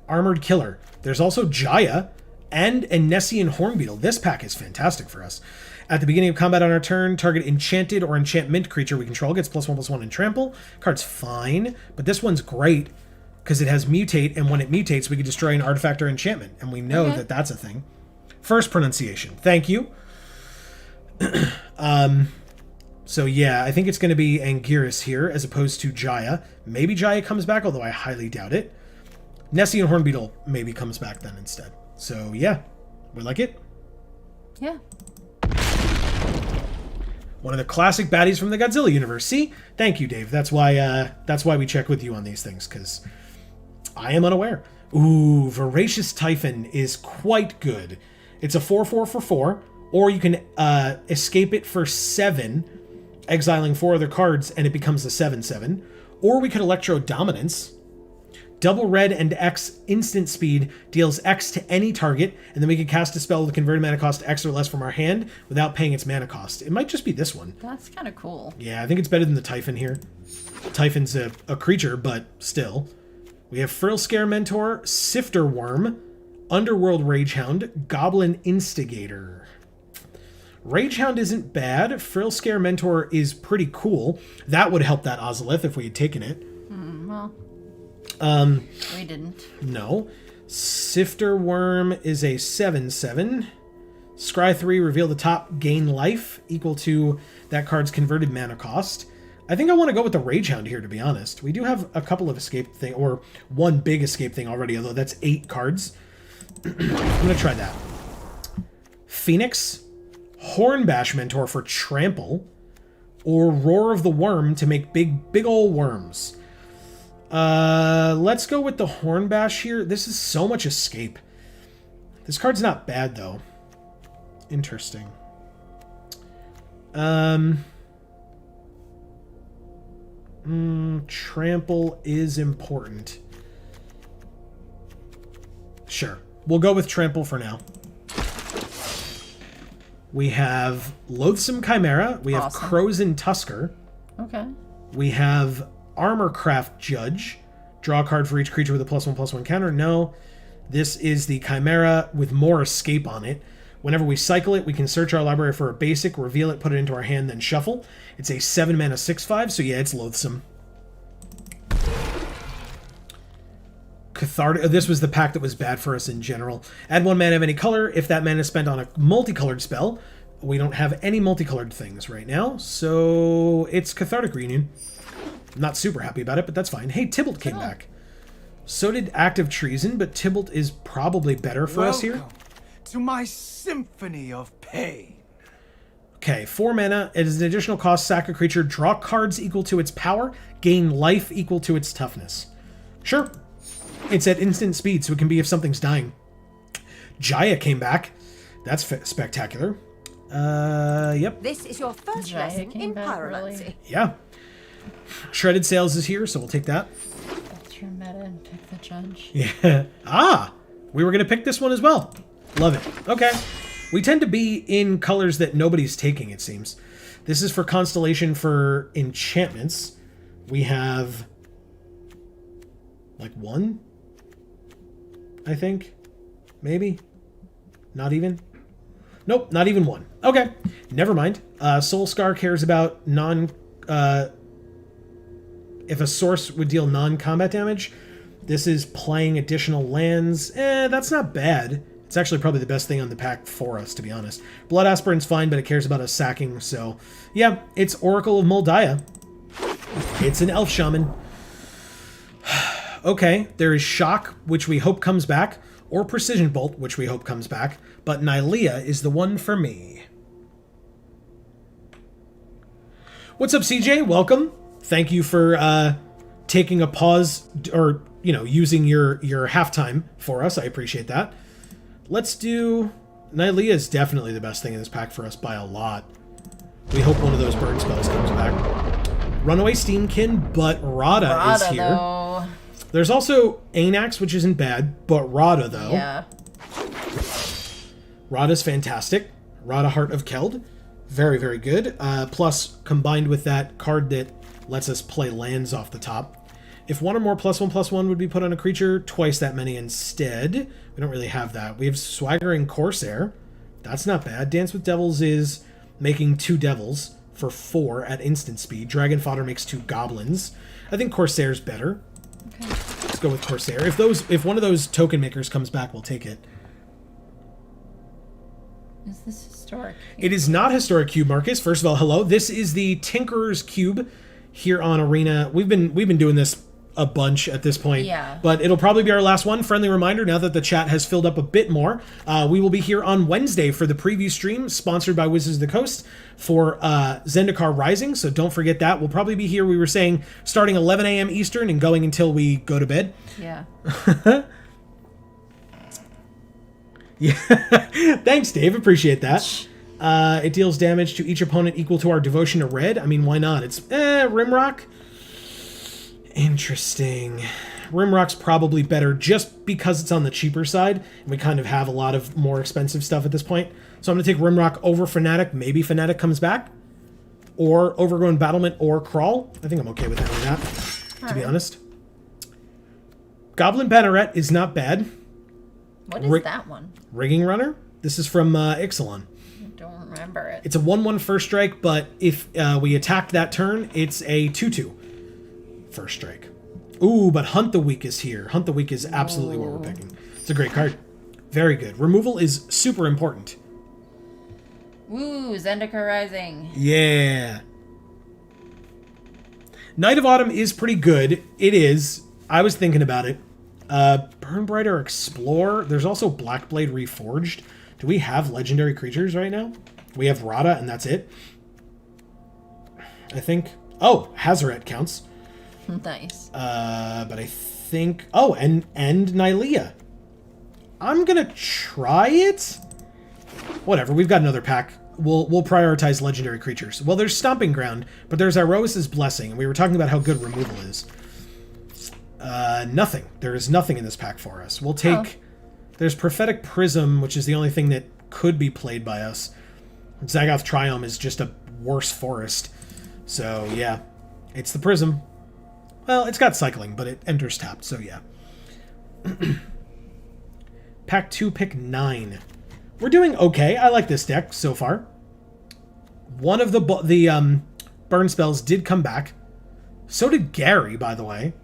Speaker 1: Armored Killer. There's also Jaya and a Nessian Hornbeetle. This pack is fantastic for us. At the beginning of combat on our turn, target enchanted or enchantment creature we control gets +1/+1 and trample. Card's fine, but this one's great because it has mutate, and when it mutates, we can destroy an artifact or enchantment, and we know that that's a thing. First pronunciation. Thank you. So yeah, I think it's going to be Anguirus here as opposed to Jaya. Maybe Jaya comes back, although I highly doubt it. Nessian Hornbeetle maybe comes back then instead. So yeah, we like it.
Speaker 2: Yeah.
Speaker 1: One of the classic baddies from the Godzilla universe. See? Thank you, Dave. That's why we check with you on these things, because I am unaware. Ooh, Voracious Typhon is quite good. It's a 4/4 for 4, or you can escape it for 7, exiling 4 other cards, and it becomes a 7/7. Or we could Electro Dominance. Double red and X instant speed deals X to any target, and then we can cast a spell with a converted mana cost X or less from our hand without paying its mana cost. It might just be this one.
Speaker 2: That's kind of cool.
Speaker 1: Yeah, I think it's better than the Typhon here. Typhon's a creature, but still. We have Frill Scare Mentor, Sifter Worm, Underworld Ragehound, Goblin Instigator. Ragehound isn't bad. Frill Scare Mentor is pretty cool. That would help that Ozolith if we had taken it.
Speaker 2: Well, we didn't.
Speaker 1: No. Sifter Worm is a 7/7. Scry 3, reveal the top, gain life, equal to that card's converted mana cost. I think I want to go with the Ragehound here, to be honest. We do have a couple of escape thing, or one big escape thing already, although that's 8 cards. I'm going to try that. Phoenix, Hornbash Mentor for trample, or Roar of the Worm to make big ol' worms. Let's go with the Hornbash here. This is so much escape. This card's not bad, though. Interesting. Trample is important. Sure. We'll go with Trample for now. We have Loathsome Chimera. We have Crozen Tusker.
Speaker 2: Okay.
Speaker 1: We have Armorcraft Judge. Draw a card for each creature with a +1/+1 counter. No. This is the Chimera with more escape on it. Whenever we cycle it, we can search our library for a basic, reveal it, put it into our hand, then shuffle. It's a 7-mana 6/5, so yeah, it's loathsome. Cathartic. This was the pack that was bad for us in general. Add 1 mana of any color if that mana is spent on a multicolored spell. We don't have any multicolored things right now, so it's Cathartic Reunion. I'm not super happy about it, but that's fine. Hey, Tybalt came back. So did Act of Treason, but Tybalt is probably better for us here.
Speaker 5: To my symphony of pain.
Speaker 1: Okay, 4 mana. It is an additional cost. Sack a creature. Draw cards equal to its power. Gain life equal to its toughness. Sure. It's at instant speed, so it can be if something's dying. Jaya came back. That's spectacular. Yep.
Speaker 3: This is your first
Speaker 2: Jaya
Speaker 3: lesson
Speaker 2: came
Speaker 3: in
Speaker 2: back,
Speaker 3: pyromancy.
Speaker 2: really?
Speaker 1: Yeah. Shredded Sails is here, so we'll take that.
Speaker 2: That's your meta and pick the judge.
Speaker 1: Yeah. Ah! We were going to pick this one as well. Love it. Okay. We tend to be in colors that nobody's taking, it seems. This is for Constellation for enchantments. We have... like 1? I think? Maybe? Not even? Nope, not even 1. Okay. Never mind. Soul Scar cares about if a source would deal non-combat damage. This is playing additional lands. That's not bad. It's actually probably the best thing on the pack for us, to be honest. Blood Aspirant's fine, but it cares about us sacking, so... yeah, it's Oracle of Moldiah. It's an Elf Shaman. Okay, there is Shock, which we hope comes back, or Precision Bolt, which we hope comes back, but Nylea is the one for me. What's up, CJ? Welcome. Thank you for taking a pause, or, you know, using your halftime for us. I appreciate that. Let's do... Nylea is definitely the best thing in this pack for us by a lot. We hope one of those burn spells comes back. Runaway Steamkin, but Rada is here.
Speaker 2: Though.
Speaker 1: There's also Anax, which isn't bad, but Rada, though.
Speaker 2: Yeah.
Speaker 1: Rada's fantastic. Rada, Heart of Keld. Very, very good. Plus, combined with that card that lets us play lands off the top. If one or more +1/+1 would be put on a creature, twice that many instead. We don't really have that. We have Swaggering Corsair. That's not bad. Dance with Devils is making 2 devils for 4 at instant speed. Dragon Fodder makes 2 goblins. I think Corsair's better.
Speaker 2: Okay.
Speaker 1: Let's go with Corsair. If one of those token makers comes back, we'll take it.
Speaker 2: Is this historic?
Speaker 1: It is not Historic Cube, Marcus. First of all, hello. This is the Tinkerer's Cube here on Arena. We've been doing this a bunch at this point.
Speaker 2: Yeah.
Speaker 1: But it'll probably be our last one. Friendly reminder, now that the chat has filled up a bit more, we will be here on Wednesday for the preview stream, sponsored by Wizards of the Coast, for Zendikar Rising, so don't forget that. We'll probably be here, we were saying, starting 11 a.m. Eastern and going until we go to bed.
Speaker 2: Yeah.
Speaker 1: Yeah. Thanks, Dave. Appreciate that. It deals damage to each opponent equal to our devotion to red. I mean, why not? It's Rimrock. Interesting. Rimrock's probably better just because it's on the cheaper side, and we kind of have a lot of more expensive stuff at this point. So I'm going to take Rimrock over Fnatic. Maybe Fnatic comes back. Or Overgrown Battlement or Crawl. I think I'm okay with having that, to be honest. Goblin Banneret is not bad.
Speaker 2: What is that one?
Speaker 1: Rigging Runner. This is from Ixalan.
Speaker 2: I don't remember it.
Speaker 1: It's a 1/1 first strike, but if we attack that turn, it's a 2/2 first strike. Ooh, but Hunt the Weak is here. Hunt the Weak is absolutely what we're picking. It's a great card. Very good. Removal is super important.
Speaker 2: Woo, Zendikar Rising.
Speaker 1: Yeah. Night of Autumn is pretty good. It is. I was thinking about it. Burnbrighter Explore. There's also Blackblade Reforged. Do we have legendary creatures right now? We have Rada, and that's it. I think. Oh, Hazaret counts.
Speaker 2: Nice.
Speaker 1: But I think... Oh, and Nylea. I'm gonna try it. Whatever, we've got another pack. We'll prioritize legendary creatures. Well, there's Stomping Ground, but there's Iroas's Blessing, and we were talking about how good removal is. Nothing. There is nothing in this pack for us. We'll take... There's Prophetic Prism, which is the only thing that could be played by us. Zagoth Triome is just a worse forest. So, yeah. It's the Prism. Well, it's got cycling, but it enters tapped, so yeah. Pack 2, pick 9. We're doing okay. I like this deck so far. One of the burn spells did come back. So did Gary, by the way.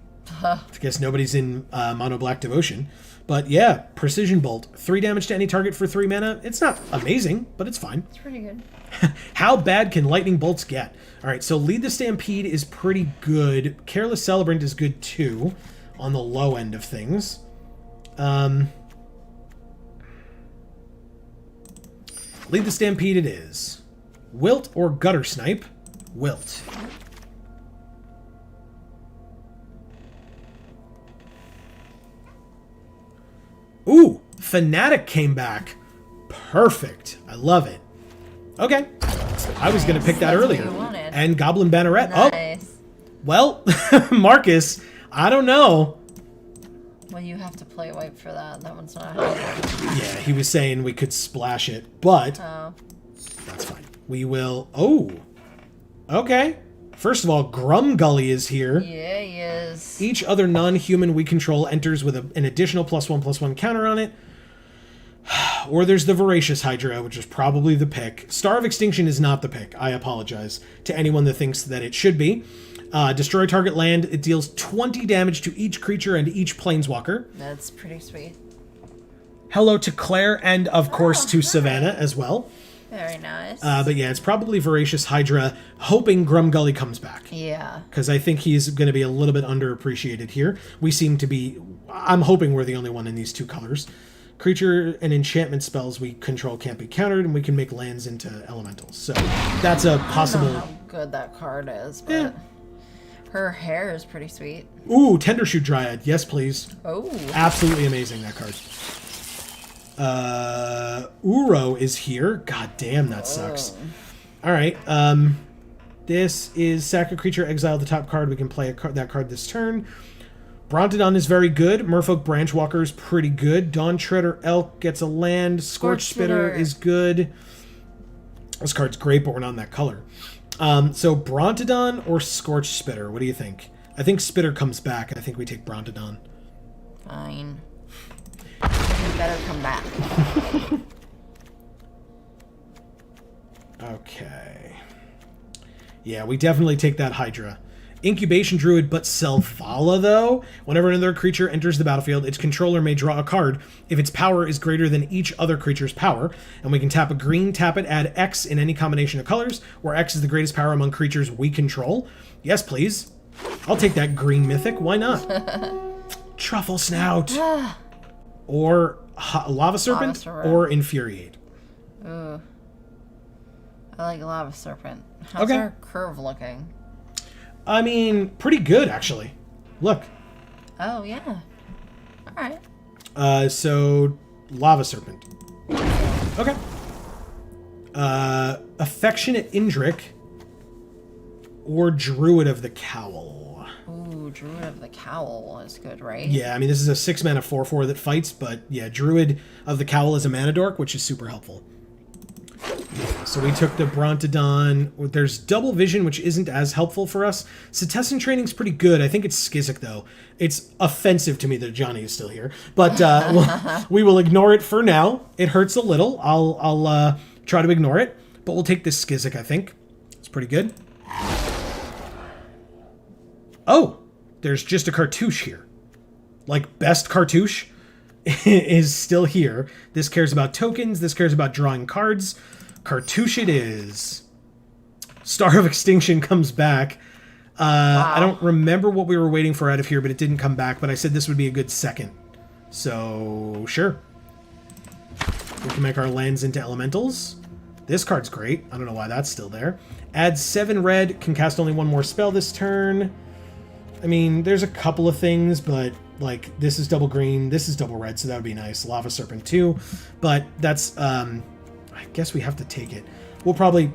Speaker 1: I guess nobody's in Mono Black Devotion. But yeah, Precision Bolt. 3 damage to any target for 3 mana. It's not amazing, but it's fine.
Speaker 2: It's pretty good.
Speaker 1: How bad can lightning bolts get? All right, so Lead the Stampede is pretty good. Careless Celebrant is good too, on the low end of things. Lead the Stampede it is. Wilt or Gutter Snipe? Wilt. Ooh, Fnatic came back. Perfect. I love it. Okay. I was going to pick that
Speaker 2: That's what
Speaker 1: earlier.
Speaker 2: you wanted.
Speaker 1: And Goblin Banneret.
Speaker 2: Nice.
Speaker 1: Oh, well, Marcus, I don't know.
Speaker 2: Well, you have to play white for that. That one's not helpful.
Speaker 1: Yeah, he was saying we could splash it, but
Speaker 2: Oh.
Speaker 1: that's fine. We will... Oh. Okay. First of all, Grumgully is here.
Speaker 2: Yeah, he is.
Speaker 1: Each other non-human we control enters with an additional +1/+1 counter on it. Or there's the Voracious Hydra, which is probably the pick. Star of Extinction is not the pick. I apologize to anyone that thinks that it should be. Destroy target land. It deals 20 damage to each creature and each planeswalker.
Speaker 2: That's pretty sweet.
Speaker 1: Hello to Claire and, of course, to Savannah as well.
Speaker 2: Very nice.
Speaker 1: But yeah, it's probably Voracious Hydra, hoping Grumgully comes back.
Speaker 2: Yeah.
Speaker 1: Because I think he's going to be a little bit underappreciated here. We seem to be... I'm hoping we're the only one in these two colors. Creature and enchantment spells we control can't be countered, and we can make lands into elementals. So that's a possible...
Speaker 2: I don't know how good that card is, but
Speaker 1: Yeah.
Speaker 2: her hair is pretty sweet.
Speaker 1: Ooh, Tendershoot Dryad. Yes, please.
Speaker 2: Oh.
Speaker 1: Absolutely amazing, that card. Uro is here. God damn, that sucks. All right. This is sack a creature, exile the top card. We can play that card this turn. Brontodon is very good. Merfolk Branchwalker is pretty good. Dawn Treader Elk gets a land. Scorch Spitter is good. This card's great, but we're not in that color. So Brontodon or Scorch Spitter? What do you think? I think Spitter comes back, and I think we take Brontodon.
Speaker 2: Fine. You better come back.
Speaker 1: Okay. Yeah, we definitely take that Hydra. Incubation Druid, but Selvala, though. Whenever another creature enters the battlefield, its controller may draw a card if its power is greater than each other creature's power. And we can tap a green, tap it, add X in any combination of colors, where X is the greatest power among creatures we control. Yes, please. I'll take that green mythic. Why not? Truffle Snout. Or Lava Serpent, or Infuriate.
Speaker 2: Ooh. I like Lava Serpent. How's
Speaker 1: Okay.
Speaker 2: our curve looking?
Speaker 1: I mean, pretty good, actually. Look.
Speaker 2: Oh, yeah. Alright.
Speaker 1: So, Lava Serpent. Okay. Affectionate Indrik or Druid of the Cowl.
Speaker 2: Ooh, Druid of the Cowl is good, right?
Speaker 1: Yeah, I mean, this is a 6-mana 4/4 that fights, but yeah, Druid of the Cowl is a mana dork, which is super helpful. So we took the Brontodon. There's Double Vision, which isn't as helpful for us. Cetessan Training's pretty good. I think it's Skizzik, though. It's offensive to me that Johnny is still here. But we will ignore it for now. It hurts a little. I'll try to ignore it. But we'll take this Skizzik, I think. It's pretty good. Oh, there's just a cartouche here. Like, best cartouche is still here. This cares about tokens. This cares about drawing cards. Cartouche it is. Star of Extinction comes back. Wow. I don't remember what we were waiting for out of here, but it didn't come back. But I said this would be a good second. So, sure. We can make our lands into elementals. This card's great. I don't know why that's still there. Add 7 red. Can cast only 1 more spell this turn. I mean, there's a couple of things, but like this is double green, this is double red, so that would be nice. Lava Serpent too, but that's I guess we have to take it. We'll probably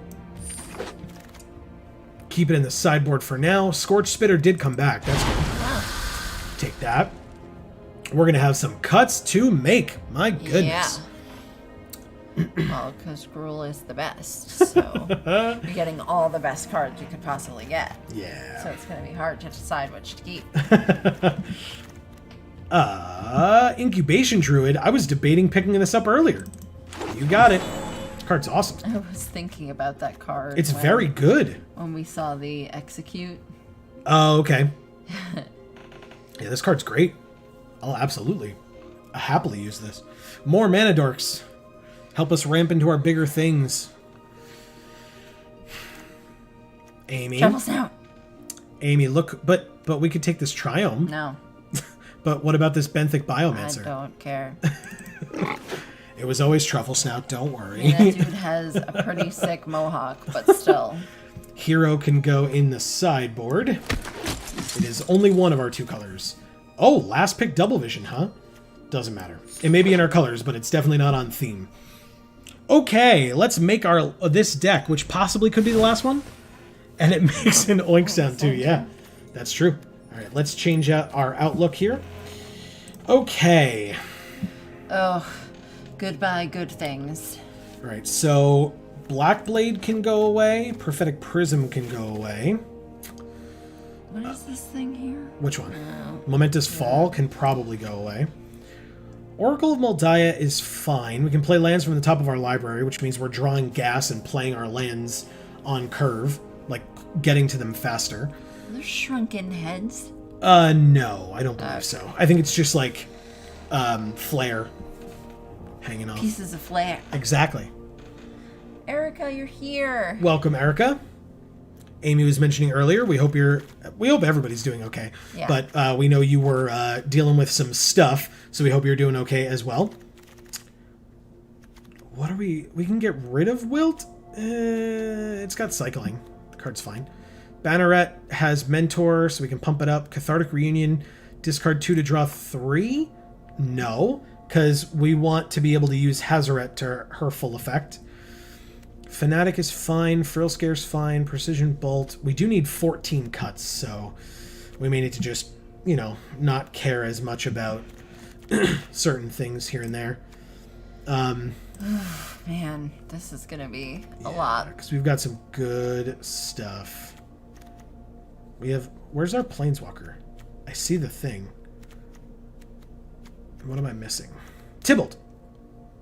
Speaker 1: keep it in the sideboard for now. Scorch Spitter did come back. That's good. Take that. We're gonna have some cuts to make. My goodness.
Speaker 2: Yeah. Well, because Gruul is the best, so you're getting all the best cards you could possibly get.
Speaker 1: Yeah.
Speaker 2: So it's going to be hard to decide which to keep.
Speaker 1: Incubation Druid. I was debating picking this up earlier. You got it. This card's awesome.
Speaker 2: I was thinking about that card.
Speaker 1: It's very good.
Speaker 2: When we saw the Execute.
Speaker 1: Oh, okay. Yeah, this card's great. I'll absolutely, happily use this. More Mana Dorks. Help us ramp into our bigger things. Amy.
Speaker 2: Truffles out.
Speaker 1: Amy, look, but we could take this Triome.
Speaker 2: No.
Speaker 1: But what about this Benthic Biomancer?
Speaker 2: I don't care.
Speaker 1: It was always Truffle Snout, don't
Speaker 2: I
Speaker 1: worry.
Speaker 2: mean, that dude has a pretty sick mohawk, but still.
Speaker 1: Hero can go in the sideboard. It is only one of our 2 colors. Oh, last pick double vision, huh? Doesn't matter. It may be in our colors, but it's definitely not on theme. Okay, let's make our this deck, which possibly could be the last one. And it makes an oink sound too, yeah. That's true. All right, let's change out our outlook here. Okay.
Speaker 2: Oh, goodbye, good things.
Speaker 1: All right, so Blackblade can go away. Prophetic Prism can go away.
Speaker 2: What is this thing here?
Speaker 1: Which one? Momentous Fall can probably go away. Oracle of Moldiah is fine. We can play lands from the top of our library, which means we're drawing gas and playing our lands on curve, like getting to them faster.
Speaker 2: Are there shrunken heads?
Speaker 1: No, I don't believe so. I think it's just like flare hanging off.
Speaker 2: Pieces of flare.
Speaker 1: Exactly.
Speaker 2: Erica, you're here.
Speaker 1: Welcome, Erica. Amy was mentioning earlier, we hope everybody's doing okay.
Speaker 2: Yeah.
Speaker 1: But we know you were dealing with some stuff, so we hope you're doing okay as well. What are we can get rid of Wilt? It's got cycling. The card's fine. Banneret has Mentor, so we can pump it up. Cathartic Reunion, discard 2 to draw 3? No, because we want to be able to use Hazaret to her full effect. Fanatic is fine. Frill Scare's fine. Precision Bolt. We do need 14 cuts, so we may need to just, not care as much about certain things here and there.
Speaker 2: Man, this is going to be a lot.
Speaker 1: Because we've got some good stuff. Where's our Planeswalker? I see the thing. What am I missing? Tybalt.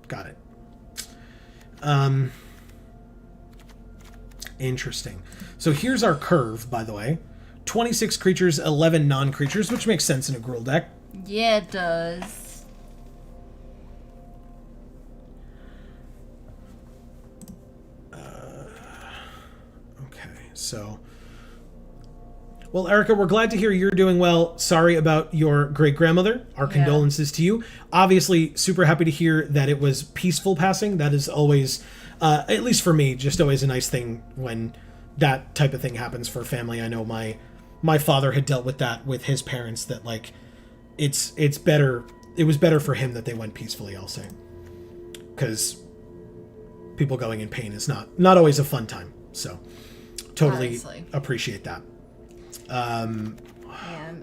Speaker 1: Got it. Interesting. So here's our curve, by the way. 26 creatures, 11 non-creatures, which makes sense in a Gruul deck.
Speaker 2: Yeah, it does.
Speaker 1: Okay, so... Well, Erica, we're glad to hear you're doing well. Sorry about your great-grandmother. Our condolences to you. Obviously, super happy to hear that it was peaceful passing. That is always, at least for me, just always a nice thing when that type of thing happens for family. I know my father had dealt with that with his parents, that, like, it's better. It was better for him that they went peacefully, I'll say. Because people going in pain is not always a fun time. So, totally
Speaker 2: Honestly.
Speaker 1: appreciate that.
Speaker 2: Yeah,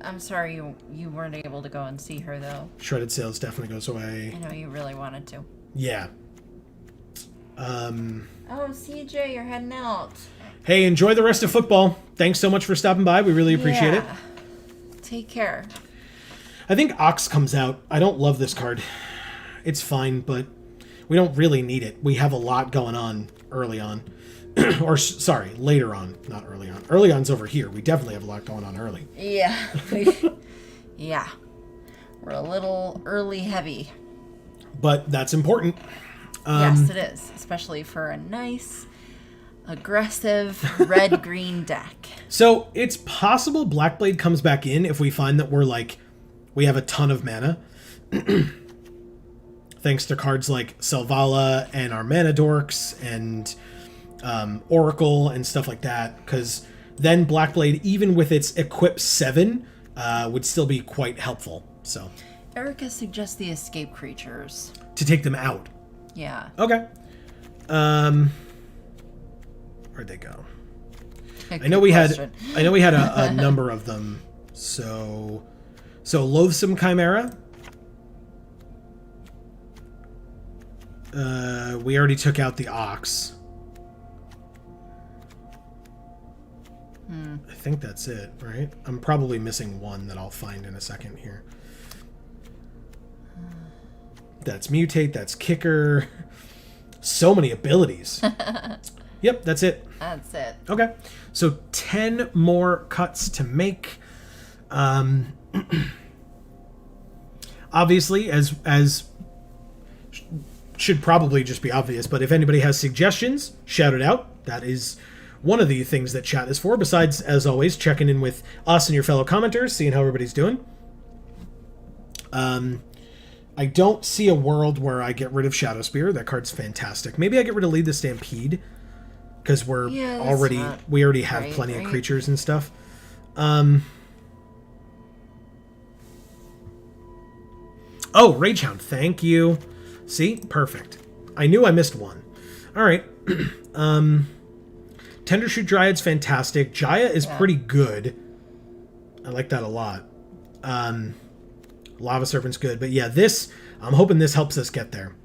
Speaker 2: I'm sorry you weren't able to go and see her, though.
Speaker 1: Shredded Sales definitely goes away.
Speaker 2: I know you really wanted to.
Speaker 1: Yeah.
Speaker 2: Oh, CJ, you're heading out.
Speaker 1: Hey, enjoy the rest of football. Thanks so much for stopping by. We really appreciate it.
Speaker 2: Take care.
Speaker 1: I think Ox comes out. I don't love this card. It's fine, but we don't really need it. We have a lot going on early on. Or, sorry, later on, not early on. Early on's over here. We definitely have a lot going on early.
Speaker 2: Yeah. Yeah. We're a little early heavy.
Speaker 1: But that's important.
Speaker 2: Yes, it is. Especially for a nice, aggressive, red-green deck.
Speaker 1: So, it's possible Blackblade comes back in if we find that we have a ton of mana. Thanks to cards like Selvala and our Mana Dorks and... Oracle and stuff like that, because then Blackblade, even with its equip 7, would still be quite helpful. So
Speaker 2: Erica suggests the escape creatures.
Speaker 1: to take them out.
Speaker 2: Yeah.
Speaker 1: Okay. Where'd they go? I know we had a number of them. So Loathsome Chimera. We already took out the Ox. I think that's it, right? I'm probably missing one that I'll find in a second here. That's Mutate, that's Kicker. So many abilities. Yep, that's it.
Speaker 2: That's it.
Speaker 1: Okay. So 10 more cuts to make. Obviously, as should probably just be obvious, but if anybody has suggestions, shout it out. That is one of the things that chat is for, besides, as always, checking in with us and your fellow commenters, seeing how everybody's doing. I don't see a world where I get rid of Shadow Spear. That card's fantastic. Maybe I get rid of Lead the Stampede because we already have plenty of creatures and stuff. Oh, Ragehound, thank you. See? Perfect. I knew I missed one. All right. Tendershoot Dryad's fantastic. Jaya is pretty good. I like that a lot. Lava Serpent's good. But yeah, this, I'm hoping this helps us get there.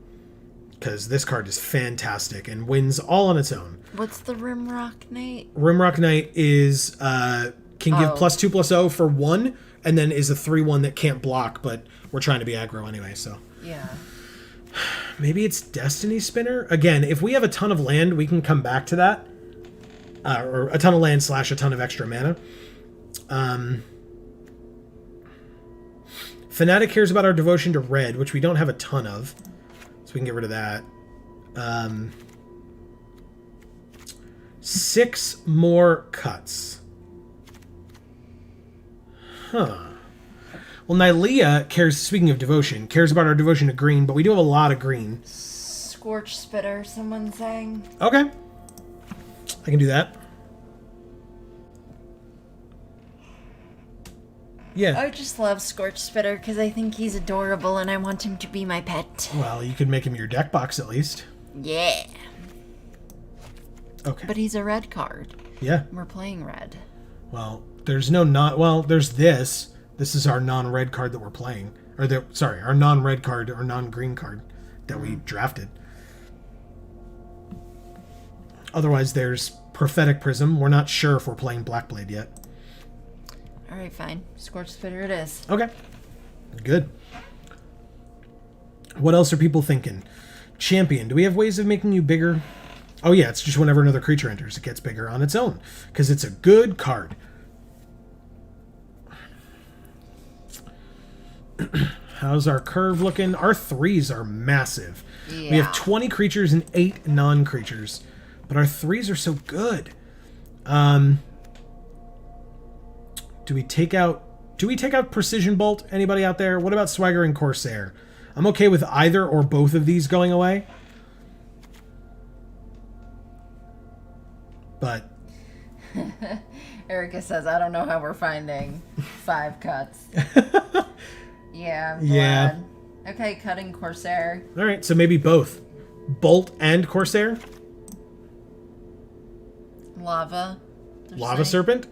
Speaker 1: Because this card is fantastic and wins all on its own.
Speaker 2: What's the Rimrock Knight?
Speaker 1: Rimrock Knight is, can give +2/+0 for 1, and then is a 3/1 that can't block, but we're trying to be aggro anyway, so.
Speaker 2: Yeah.
Speaker 1: Maybe it's Destiny Spinner? Again, if we have a ton of land, we can come back to that. Or a ton of land / a ton of extra mana. Fnatic cares about our devotion to red, which we don't have a ton of. So we can get rid of that. 6 more cuts. Huh. Well, Nylea cares, speaking of devotion, cares about our devotion to green, but we do have a lot of green.
Speaker 2: Scorch Spitter, someone's saying.
Speaker 1: Okay. I can do that. Yeah.
Speaker 2: I just love Scorch Spitter because I think he's adorable and I want him to be my pet.
Speaker 1: Well, you could make him your deck box at least.
Speaker 2: Yeah.
Speaker 1: Okay.
Speaker 2: But he's a red card.
Speaker 1: Yeah.
Speaker 2: We're playing red.
Speaker 1: Well, there's no well, there's this. This is our non-red card that we're playing. Or our non-red card or non-green card that we drafted. Otherwise, there's Prophetic Prism. We're not sure if we're playing Blackblade yet.
Speaker 2: Alright, fine. Scorch Spitter it is.
Speaker 1: Okay. Good. What else are people thinking? Champion. Do we have ways of making you bigger? Oh yeah, it's just whenever another creature enters, it gets bigger on its own. Because it's a good card. How's our curve looking? Our 3s are massive.
Speaker 2: Yeah.
Speaker 1: We have 20 creatures and 8 non-creatures. But our 3s are so good. Do we take out Precision Bolt? Anybody out there? What about Swagger and Corsair? I'm okay with either or both of these going away. But
Speaker 2: Erica says, I don't know how we're finding 5 cuts. Yeah, I'm
Speaker 1: yeah.
Speaker 2: glad. Okay, cutting Corsair.
Speaker 1: All right, so maybe both. Bolt and Corsair?
Speaker 2: Lava.
Speaker 1: Lava Serpent?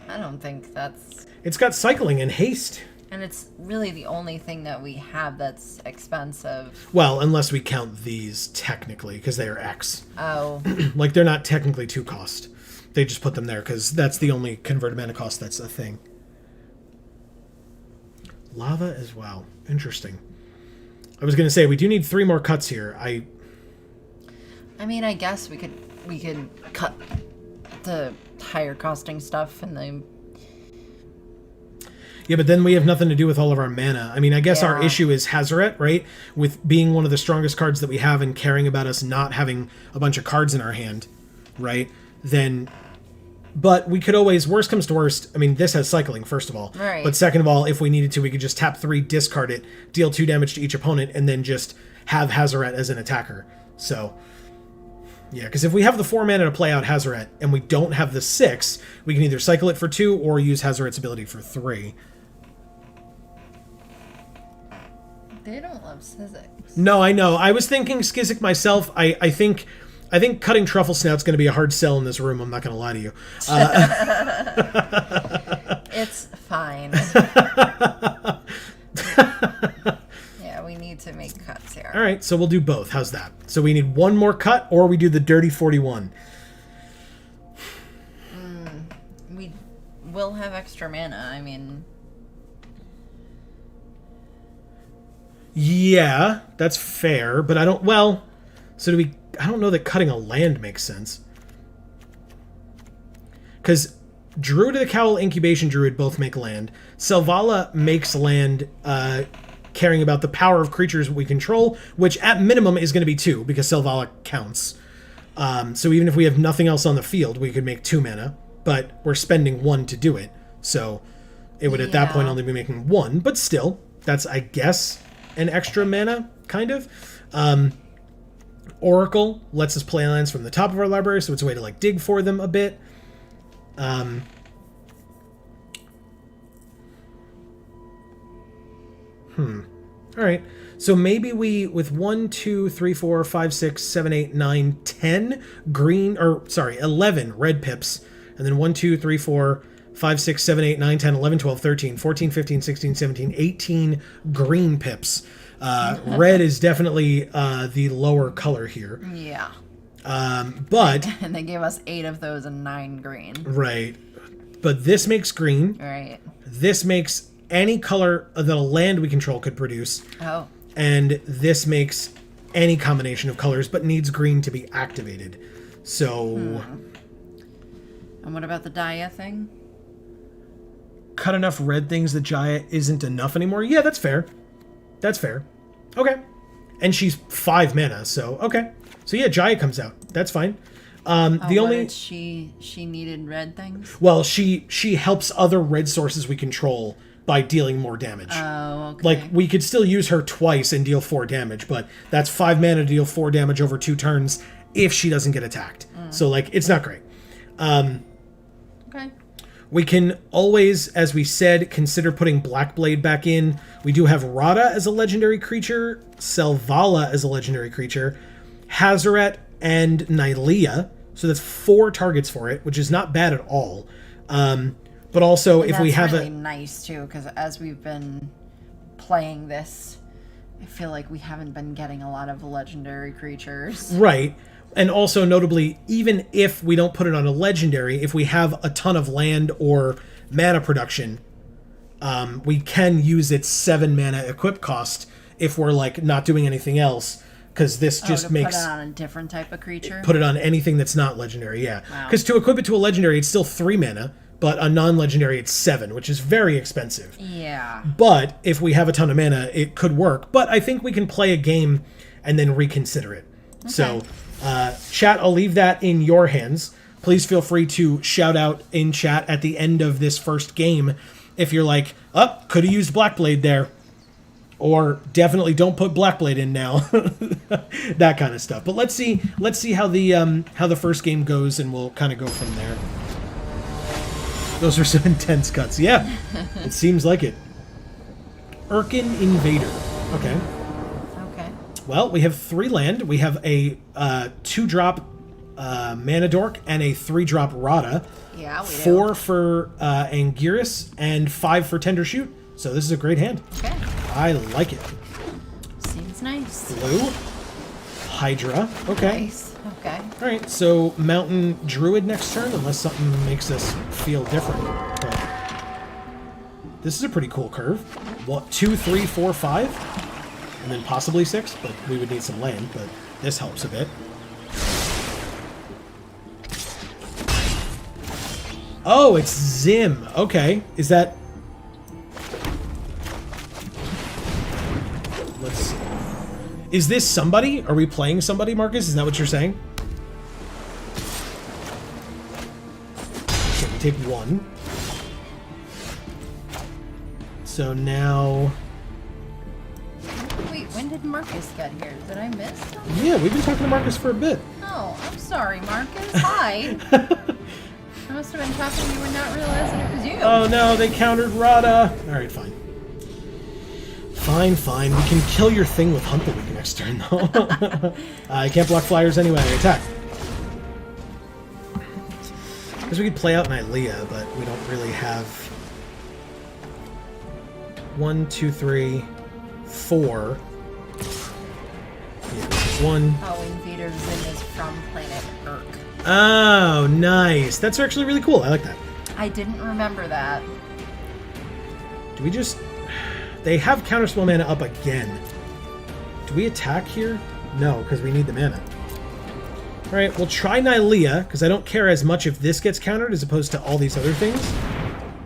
Speaker 2: I don't think that's...
Speaker 1: It's got cycling and haste.
Speaker 2: And it's really the only thing that we have that's expensive.
Speaker 1: Well, unless we count these technically, because they are X.
Speaker 2: Oh.
Speaker 1: Like, they're not technically 2 cost. They just put them there, because that's the only converted mana cost that's a thing. Lava as well. Interesting. I was going to say, we do need 3 more cuts here. I
Speaker 2: mean, I guess we could cut the higher costing stuff and the...
Speaker 1: Yeah, but then we have nothing to do with all of our mana. I mean, I guess our
Speaker 2: Yeah.
Speaker 1: issue is Hazoret, right? With being one of the strongest cards that we have and caring about us not having a bunch of cards in our hand, right? Then... But we could always, worst comes to worst, I mean, this has cycling, first of all.
Speaker 2: Right.
Speaker 1: But second of all, if we needed to, we could just tap 3, discard it, deal 2 damage to each opponent, and then just have Hazoret as an attacker. So, yeah, because if we have the 4 mana to play out Hazoret, and we don't have the 6, we can either cycle it for 2, or use Hazoret's ability for 3.
Speaker 2: They don't love Sizzix.
Speaker 1: No, I know. I was thinking Skizzik myself. I think cutting Truffle Snout's going to be a hard sell in this room. I'm not going to lie to you.
Speaker 2: It's fine. Yeah, we need to make cuts here.
Speaker 1: All right, so we'll do both. How's that? So we need 1 more cut, or we do the dirty 41.
Speaker 2: We will have extra mana. I mean...
Speaker 1: Yeah, that's fair, but I don't... Well, so do we... I don't know that cutting a land makes sense. Because Druid of the Cowl, Incubation Druid both make land. Selvala makes land caring about the power of creatures we control, which at minimum is going to be 2, because Selvala counts. So even if we have nothing else on the field, we could make 2 mana, but we're spending 1 to do it. So it would at that point only be making 1, but still, that's, I guess, an extra mana, kind of. Oracle lets us play lands from the top of our library, so it's a way to like dig for them a bit. All right. So maybe we, with 1, 2, 3, 4, 5, 6, 7, 8, 9, 10 green, or sorry, 11 red pips, and then 1, 2, 3, 4, 5, 6, 7, 8, 9, 10, 11, 12, 13, 14, 15, 16, 17, 18 green pips. Red is definitely the lower color here.
Speaker 2: Yeah.
Speaker 1: But...
Speaker 2: And they gave us 8 of those and 9 green.
Speaker 1: Right. But this makes green.
Speaker 2: Right.
Speaker 1: This makes any color that a land we control could produce.
Speaker 2: Oh.
Speaker 1: And this makes any combination of colors, but needs green to be activated. So...
Speaker 2: And what about the Daya thing?
Speaker 1: Cut enough red things that Jaya isn't enough anymore? Yeah, that's fair. That's fair. Okay. And she's 5 mana, so okay. So yeah, Jaya comes out. That's fine. The only
Speaker 2: she needed red things?
Speaker 1: Well, she helps other red sources we control by dealing more damage.
Speaker 2: Oh, okay.
Speaker 1: Like, we could still use her twice and deal 4 damage, but that's 5 mana to deal 4 damage over 2 turns if she doesn't get attacked. So, like, it's not great.
Speaker 2: Okay.
Speaker 1: We can always, as we said, consider putting Blackblade back in. We do have Rada as a legendary creature, Selvala as a legendary creature, Hazaret, and Nylea. So that's 4 targets for it, which is not bad at all. But also, if we have
Speaker 2: really nice too, because as we've been playing this, I feel like we haven't been getting a lot of legendary creatures.
Speaker 1: Right. And also, notably, even if we don't put it on a legendary, if we have a ton of land or mana production, we can use its 7 mana equip cost if we're, like, not doing anything else, because this just makes...
Speaker 2: put it on a different type of creature?
Speaker 1: Put it on anything that's not legendary, yeah.
Speaker 2: Wow.
Speaker 1: Because to equip it to a legendary, it's still 3 mana, but a non-legendary, it's 7, which is very expensive.
Speaker 2: Yeah.
Speaker 1: But if we have a ton of mana, it could work. But I think we can play a game and then reconsider it. Okay. So, chat, I'll leave that in your hands. Please feel free to shout out in chat at the end of this first game if you're like, oh, could have used Blackblade there. Or definitely don't put Blackblade in now. That kind of stuff. But let's see how the first game goes, and we'll kind of go from there. Those are some intense cuts. Yeah, it seems like it. Urkin Invader. Okay.
Speaker 2: Okay.
Speaker 1: Well, we have 3 land. We have a 2-drop Mana Dork and a 3-drop Rada.
Speaker 2: Yeah, we
Speaker 1: 4
Speaker 2: do.
Speaker 1: for Anguirus and 5 for Tender Shoot. So this is a great hand.
Speaker 2: Okay.
Speaker 1: I like it.
Speaker 2: Seems nice.
Speaker 1: Blue. Hydra. Okay.
Speaker 2: Nice. Okay.
Speaker 1: All right, so Mountain Druid next turn, unless something makes us feel different. But this is a pretty cool curve. 2, 3, 4, 5, and then possibly 6, but we would need some land, but this helps a bit. Oh, it's Zim. Okay, is that... Let's see. Is this somebody? Are we playing somebody, Marcus? Is that what you're saying? Okay, we take 1. So now...
Speaker 2: Wait, when did Marcus get here? Did I miss something?
Speaker 1: Yeah, we've been talking to Marcus for a bit.
Speaker 2: Oh, I'm sorry, Marcus. Hi. I must have been talking to you and not realizing it was you.
Speaker 1: Oh no, they countered Rada. Alright, fine. Fine. We can kill your thing with Hunt the Week next turn, though. I can't block flyers anyway. Attack. Because we could play out Nylea, but we don't really have... 1, 2, 3, 4. Yeah, 1.
Speaker 2: Oh, Invader Zim is from planet Urk.
Speaker 1: Oh, nice. That's actually really cool. I like that.
Speaker 2: I didn't remember that.
Speaker 1: Do we just... They have counterspell mana up again. Do we attack here? No, because we need the mana. Alright, we'll try Nylea, because I don't care as much if this gets countered as opposed to all these other things.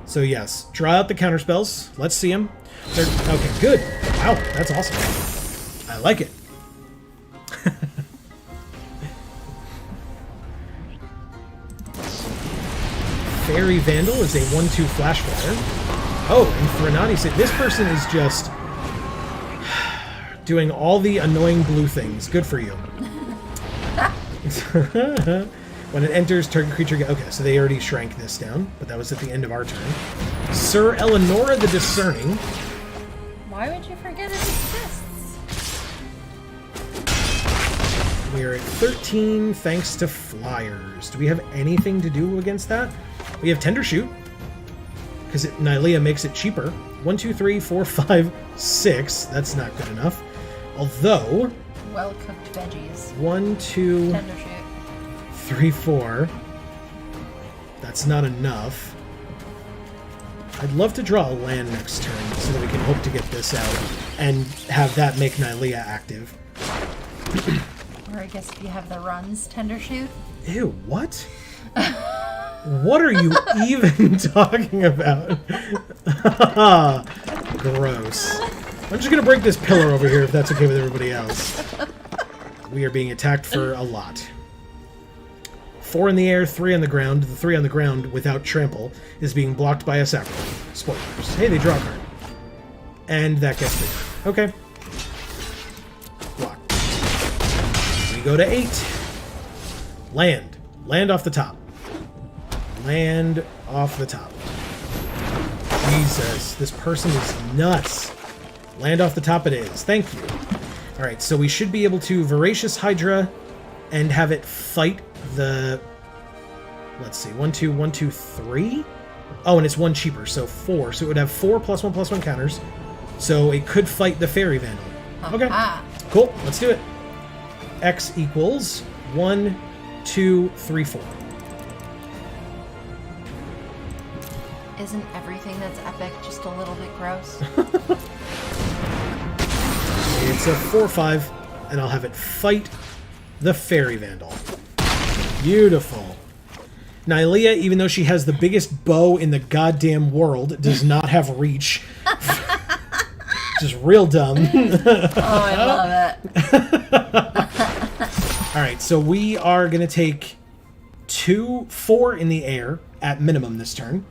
Speaker 1: So yes, draw out the counterspells. Let's see them. Okay, good. Wow, that's awesome. I like it. Fairy Vandal is a 1/2 flash flyer. Oh, and Threnati said this person is just... Doing all the annoying blue things. Good for you. When it enters, target creature... Okay, so they already shrank this down, but that was at the end of our turn. Sir Eleonora the Discerning.
Speaker 2: Why would you forget it exists?
Speaker 1: We are at 13 thanks to flyers. Do we have anything to do against that? We have Tender Shoot, because Nylea makes it cheaper. 1, 2, 3, 4, 5, 6. That's not good enough. Although...
Speaker 2: Well-cooked veggies.
Speaker 1: 1, 2,
Speaker 2: Tender shoot.
Speaker 1: 3, 4. That's not enough. I'd love to draw a land next turn so that we can hope to get this out and have that make Nylea active.
Speaker 2: Or I guess if you have the runs, Tender shoot.
Speaker 1: Ew, what? What are you even talking about? Gross. I'm just gonna break this pillar over here if that's okay with everybody else. We are being attacked for a lot. 4 in the air, 3 on the ground. The 3 on the ground without trample is being blocked by a sacrifice. Spoilers. Hey, they draw a card. And that gets bigger. Okay. Block. We go to 8. Land. Land off the top. Land off the top. Jesus, this person is nuts. Land off the top it is. Thank you. Alright, so we should be able to Voracious Hydra and have it fight the... Let's see, 1, 2, 1, 2, 3? Oh, and it's 1 cheaper, so 4. So it would have 4 +1/+1 counters. So it could fight the Fairy Vandal. Okay, cool, let's do it. X equals 1, 2, 3, 4.
Speaker 2: Isn't everything that's epic just a little bit gross?
Speaker 1: It's a 4/5, and I'll have it fight the Fairy Vandal. Beautiful. Nylea, even though she has the biggest bow in the goddamn world, does not have reach. Just real dumb.
Speaker 2: Oh, I love it.
Speaker 1: Alright, so we are going to take 4 in the air, at minimum this turn.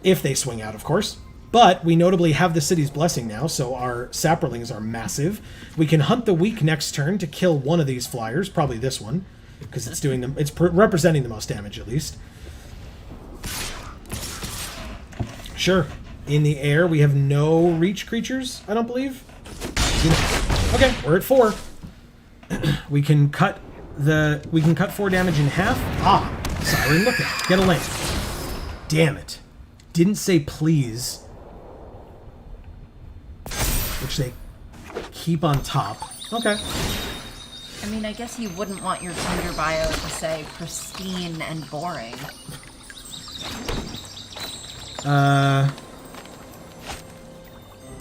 Speaker 1: If they swing out, of course. But we notably have the City's Blessing now, so our Saprolings are massive. We can Hunt the Weak next turn to kill one of these flyers, probably this one, because it's doing them. It's representing the most damage, at least. Sure. In the air, we have no reach creatures, I don't believe. Okay, we're at 4. We can cut 4 damage in half. Ah, Siren, look at it. Get a land. Damn it. Didn't say please. Which they keep on top. Okay.
Speaker 2: I mean, I guess you wouldn't want your Tinder bio to say pristine and boring.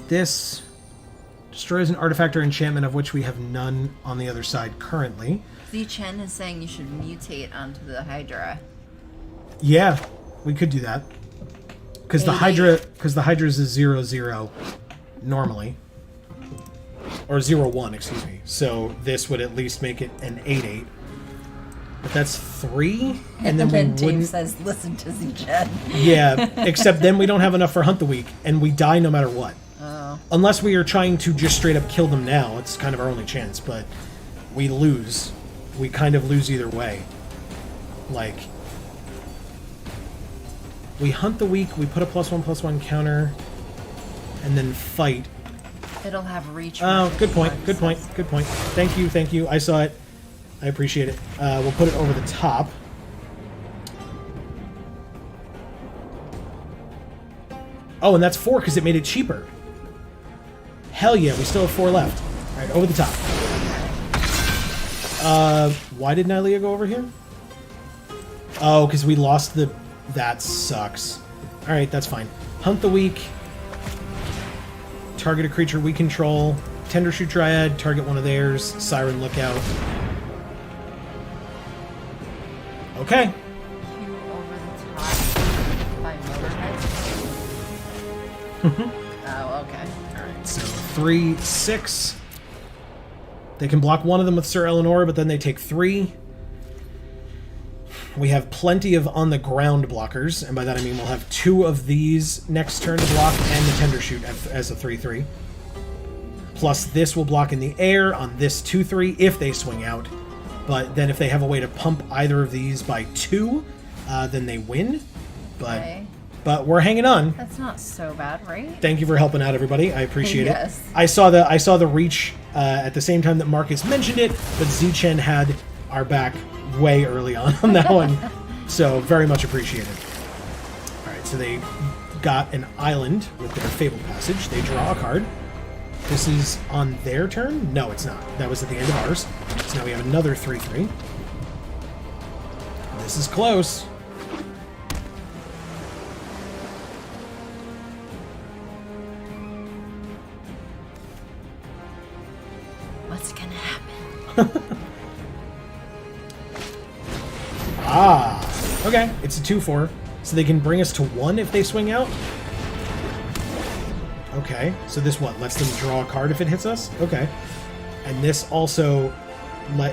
Speaker 1: This destroys an artifact or enchantment of which we have none on the other side currently.
Speaker 2: Z-Chen is saying you should mutate onto the Hydra.
Speaker 1: Yeah, we could do that. Because the Hydra's is 0/0 normally. Or 0/1, excuse me. So this would at least make it an 8/8. But that's 3, and then we
Speaker 2: Dave
Speaker 1: wouldn't...
Speaker 2: says, listen to Z-Chen.
Speaker 1: Yeah, except then we don't have enough for Hunt the Weak, and we die no matter what.
Speaker 2: Oh.
Speaker 1: Unless we are trying to just straight up kill them now. It's kind of our only chance, but we lose. We kind of lose either way. Like... We Hunt the Weak, we put a +1/+1 counter, and then fight.
Speaker 2: It'll have reach.
Speaker 1: Oh, good point, good point, good point. Thank you, I saw it. I appreciate it. We'll put it over the top. Oh, and that's 4 because it made it cheaper. Hell yeah, we still have 4 left. Alright, over the top. Why did Nylea go over here? Oh, because we lost the... That sucks. Alright, that's fine. Hunt the Weak. Target a creature we control. Tender Shoot Dryad. Target one of theirs. Siren Lookout. Okay.
Speaker 2: Q over the top by Motorhead. Oh, okay.
Speaker 1: Alright, so 3, 6. They can block one of them with Sir Eleanor, but then they take 3. We have plenty of on-the-ground blockers, and by that I mean we'll have 2 of these next turn to block and the Tender Shoot as a 3/3. plus this will block in the air on this 2/3 if they swing out. But then if they have a way to pump either of these by 2, then they win.
Speaker 2: Okay.
Speaker 1: But we're hanging on.
Speaker 2: That's not so bad, right?
Speaker 1: Thank you for helping out, everybody. I appreciate
Speaker 2: Yes.
Speaker 1: it. I saw the reach at the same time that Marcus mentioned it, but Zichen had our back way early on that one. So very much appreciated. All right, so they got an island with their Fabled Passage. They draw a card. This is on their turn? No, it's not. That was at the end of ours. So now we have another 3/3. This is close.
Speaker 2: What's gonna happen?
Speaker 1: Okay. It's a 2/4. So they can bring us to 1 if they swing out? Okay. So this what? Lets them draw a card if it hits us? Okay. And this also...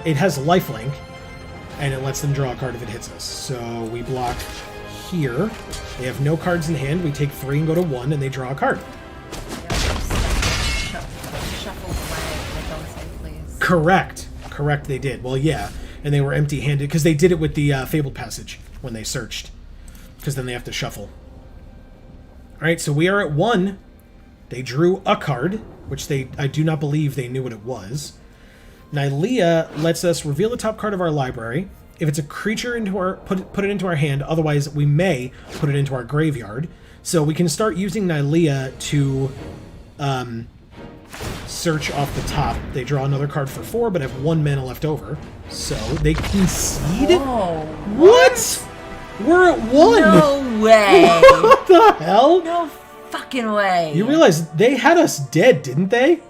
Speaker 1: It has lifelink, and it lets them draw a card if it hits us. So we block here. They have no cards in hand. We take 3 and go to 1, and they draw a card.
Speaker 2: Shuffle away, but don't say please.
Speaker 1: Correct. Correct, they did. Well, yeah. And they were empty-handed, because they did it with the Fabled Passage when they searched. Because then they have to shuffle. Alright, so we are at 1. They drew a card, which I do not believe they knew what it was. Nylea lets us reveal the top card of our library. If it's a creature, put it into our hand. Otherwise, we may put it into our graveyard. So we can start using Nylea to search off the top. They draw another card for 4, but have 1 mana left over. So they concede?
Speaker 2: Whoa.
Speaker 1: What? We're at 1!
Speaker 2: No way!
Speaker 1: What the hell?
Speaker 2: No fucking way!
Speaker 1: You realize they had us dead, didn't they?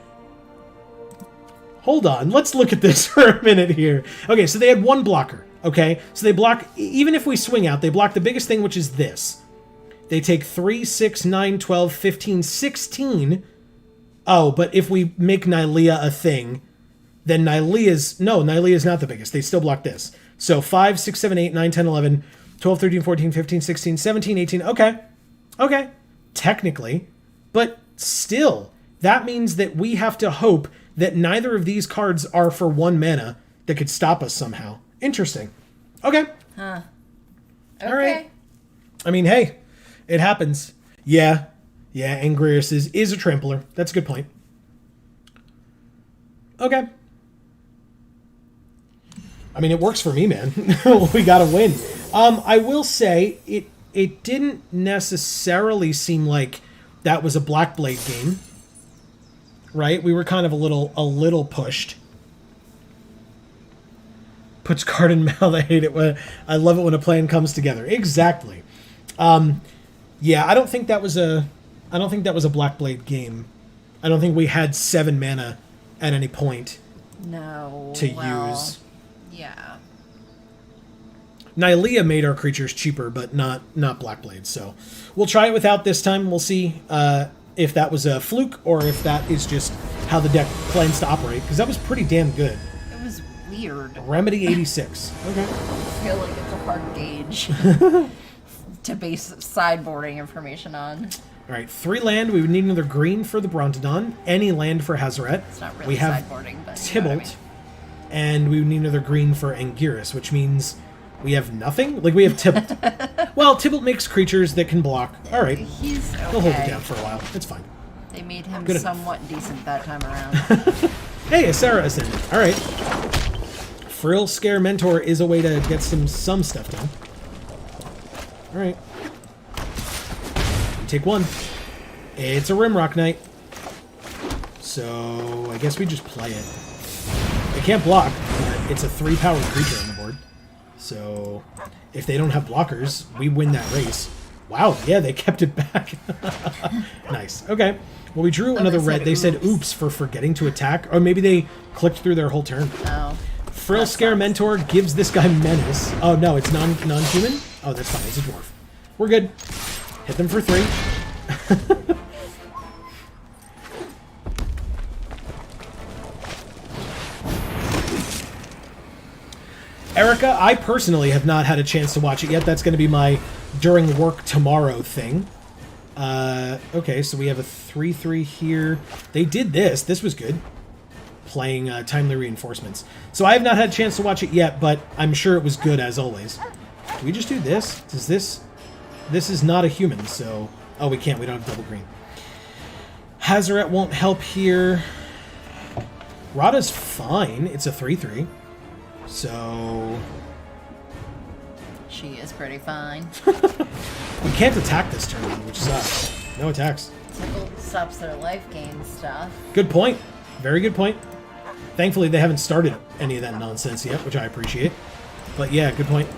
Speaker 1: Hold on, let's look at this for a minute here. Okay, so they had 1 blocker, okay? So they block, even if we swing out, they block the biggest thing, which is this. They take 3, 6, 9, 12, 15, 16. Oh, but if we make Nylea a thing, then Nylea's not the biggest. They still block this. So 5, 6, 7, 8, 9, 10, 11, 12, 13, 14, 15, 16, 17, 18. Okay. Technically. But still, that means that we have to hope that neither of these cards are for 1 mana that could stop us somehow. Interesting. Okay.
Speaker 2: Huh.
Speaker 1: All right. I mean, hey, it happens. Yeah, Angrius is a trampler. That's a good point. Okay. I mean, it works for me, man. We gotta win. I will say, it didn't necessarily seem like that was a Blackblade game. Right? We were kind of a little pushed. Puts card in mouth. I hate it I love it when a plan comes together. Exactly. Yeah, I don't think that was a Blackblade game. I don't think we had 7 mana at any point.
Speaker 2: No.
Speaker 1: To use.
Speaker 2: Yeah.
Speaker 1: Nylea made our creatures cheaper, but not Blackblade. So we'll try it without this time. We'll see if that was a fluke or if that is just how the deck plans to operate, because that was pretty damn good.
Speaker 2: It was weird.
Speaker 1: Remedy 86. Okay.
Speaker 2: I feel like it's a hard gauge to base sideboarding information on.
Speaker 1: All right, 3 land. We would need another green for the Brontodon. Any land for Hazaret.
Speaker 2: It's not really
Speaker 1: we have
Speaker 2: sideboarding, but
Speaker 1: Tybalt,
Speaker 2: you know what I mean.
Speaker 1: and we would need another green for Anguirus, which means we have nothing? Like, we have Tybalt. Well, Tybalt makes creatures that can block. All right.
Speaker 2: He's okay.
Speaker 1: He'll hold it down for a while. It's fine.
Speaker 2: They made him
Speaker 1: Good
Speaker 2: somewhat decent that time around.
Speaker 1: Hey, a Sarah Ascendant. All right. Frill Scare Mentor is a way to get some stuff done. All right. We take 1. It's a Rimrock Knight. So I guess we just play it. It can't block, but it's a 3-power creature on the board. So if they don't have blockers, we win that race. Wow, yeah, they kept it back. Nice. Okay. Well, we drew another red. They said oops for forgetting to attack. Or maybe they clicked through their whole turn.
Speaker 2: Oh.
Speaker 1: Frill Scare Mentor gives this guy Menace. Oh, no, it's non-human? Oh, that's fine. It's a dwarf. We're good. Hit them for 3. Erica, I personally have not had a chance to watch it yet. That's going to be my during work tomorrow thing. Okay, so we have a 3-3 here. They did this. This was good. Playing Timely Reinforcements. So I have not had a chance to watch it yet, but I'm sure it was good as always. Do we just do this? Does this... This is not a human, so... Oh, we can't. We don't have double green. Hazaret won't help here. Rada's fine. It's a 3-3. So...
Speaker 2: She is pretty fine.
Speaker 1: We can't attack this turn, which sucks. No attacks.
Speaker 2: Tickle stops their life gain stuff.
Speaker 1: Good point. Very good point. Thankfully, they haven't started any of that nonsense yet, which I appreciate. But yeah, good point.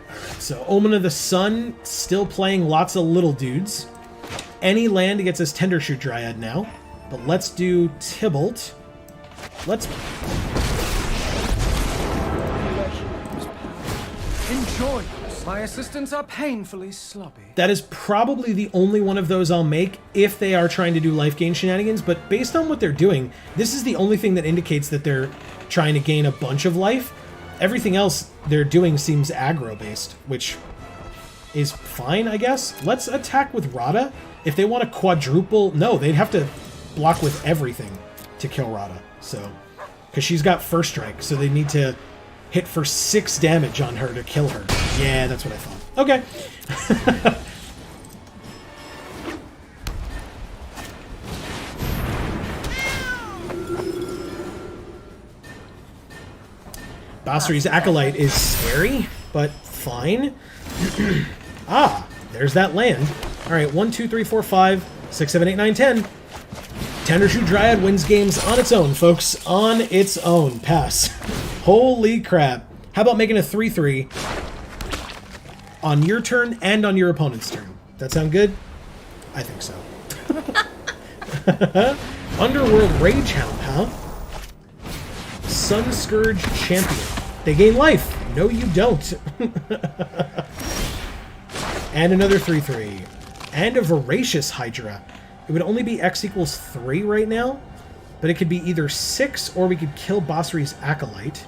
Speaker 1: Alright, so Omen of the Sun, still playing lots of little dudes. Any land gets us Tendershoot Dryad now. But let's do Tybalt. Let's...
Speaker 5: Enjoy this. My assistants are painfully sloppy.
Speaker 1: That is probably the only one of those I'll make if they are trying to do life gain shenanigans, but based on what they're doing, this is the only thing that indicates that they're trying to gain a bunch of life. Everything else they're doing seems aggro-based, which is fine, I guess. Let's attack with Rada. If they want to quadruple... No, they'd have to block with everything to kill Rada, so... Because she's got first strike, so they need to hit for 6 damage on her to kill her. Yeah, that's what I thought. Okay. Basri's Acolyte is scary, but fine. Ah, there's that land. Alright, 1, 2, 3, 4, 5, 6, 7, 8, 9, 10. Tendershoot Dryad wins games on its own, folks. On its own. Pass. Holy crap. How about making a 3-3 on your turn and on your opponent's turn? That sound good? I think so. Underworld Ragehound, huh? Sun Scourge Champion. They gain life. No, you don't. And another 3-3. And a Voracious Hydra. It would only be X equals 3 right now, but it could be either 6 or we could kill Basri's Acolyte.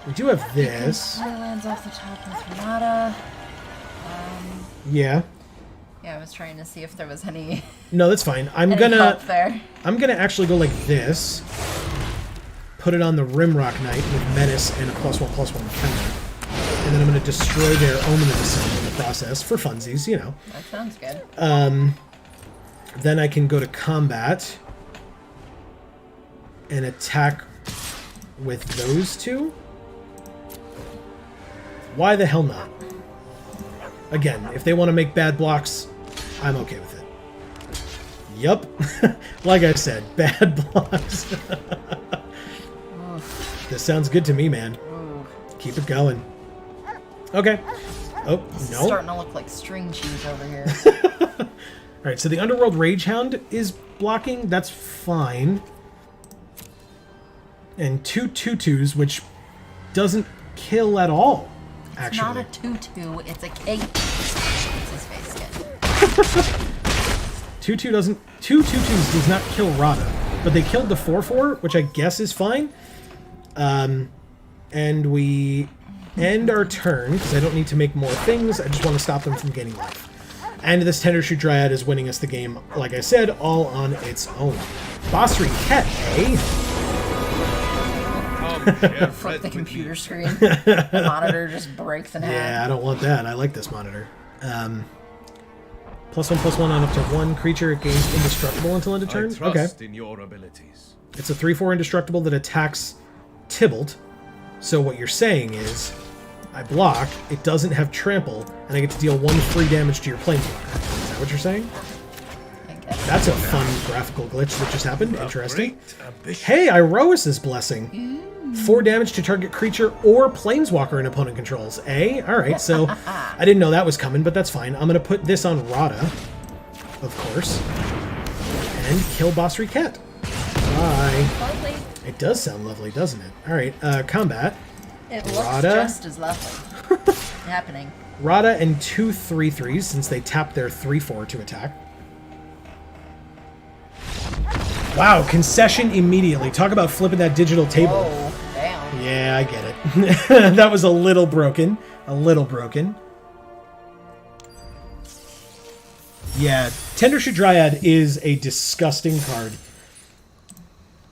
Speaker 1: We do have this.
Speaker 2: Lands off the top with Rada.
Speaker 1: Yeah.
Speaker 2: Yeah, I was trying to see if there was any.
Speaker 1: No, that's fine. I'm
Speaker 2: any
Speaker 1: gonna.
Speaker 2: help there.
Speaker 1: I'm gonna actually go like this. Put it on the Rimrock Knight with Menace and a +1/+1 counter. And then I'm going to destroy their Omen of the Sun in the process, for funsies, you know.
Speaker 2: That sounds good.
Speaker 1: Then I can go to combat and attack with those two. Why the hell not? Again, if they want to make bad blocks, I'm okay with it. Yup. Like I said, bad blocks. This sounds good to me, man. Keep it going. Okay. Oh,
Speaker 2: This
Speaker 1: no.
Speaker 2: is starting to look like string cheese over here.
Speaker 1: Alright, so the Underworld Ragehound is blocking. That's fine. And 2 2/2s, which doesn't kill at all, actually.
Speaker 2: It's not a 2/2, it's a K. What's his face get?
Speaker 1: 2/2 doesn't... 2 2/2s does not kill Rada, but they killed the 4/4, which I guess is fine. And we end our turn, because I don't need to make more things. I just want to stop them from gaining life. And this Tendershoot Dryad is winning us the game, like I said, all on its own. Basri Ket, eh?
Speaker 2: Flip the computer screen. The monitor just breaks in half.
Speaker 1: Yeah, I don't want that. I like this monitor. +1/+1 on up to 1 creature. It gains indestructible until end of turn. Okay.
Speaker 5: In your abilities.
Speaker 1: It's a 3/4 indestructible that attacks Tybalt. So what you're saying is, I block, it doesn't have trample, and I get to deal 1 free damage to your planeswalker. Is that what you're saying?
Speaker 2: I guess.
Speaker 1: That's a fun graphical glitch that just happened. Interesting. Hey, Iroas's Blessing. 4 damage to target creature or planeswalker an opponent controls. Eh? Alright, so I didn't know that was coming, but that's fine. I'm going to put this on Rada, of course, and kill Basri Ket. Bye.
Speaker 2: Lovely.
Speaker 1: It does sound lovely, doesn't it? Alright, combat.
Speaker 2: It looks
Speaker 1: Rada.
Speaker 2: just as lovely. Happening.
Speaker 1: Rada and 2 3/3s, since they tap their 3/4 to attack. Wow, concession immediately. Talk about flipping that digital table.
Speaker 2: Oh, damn.
Speaker 1: Yeah, I get it. That was a little broken. A little broken. Yeah, Tendershoot Dryad is a disgusting card.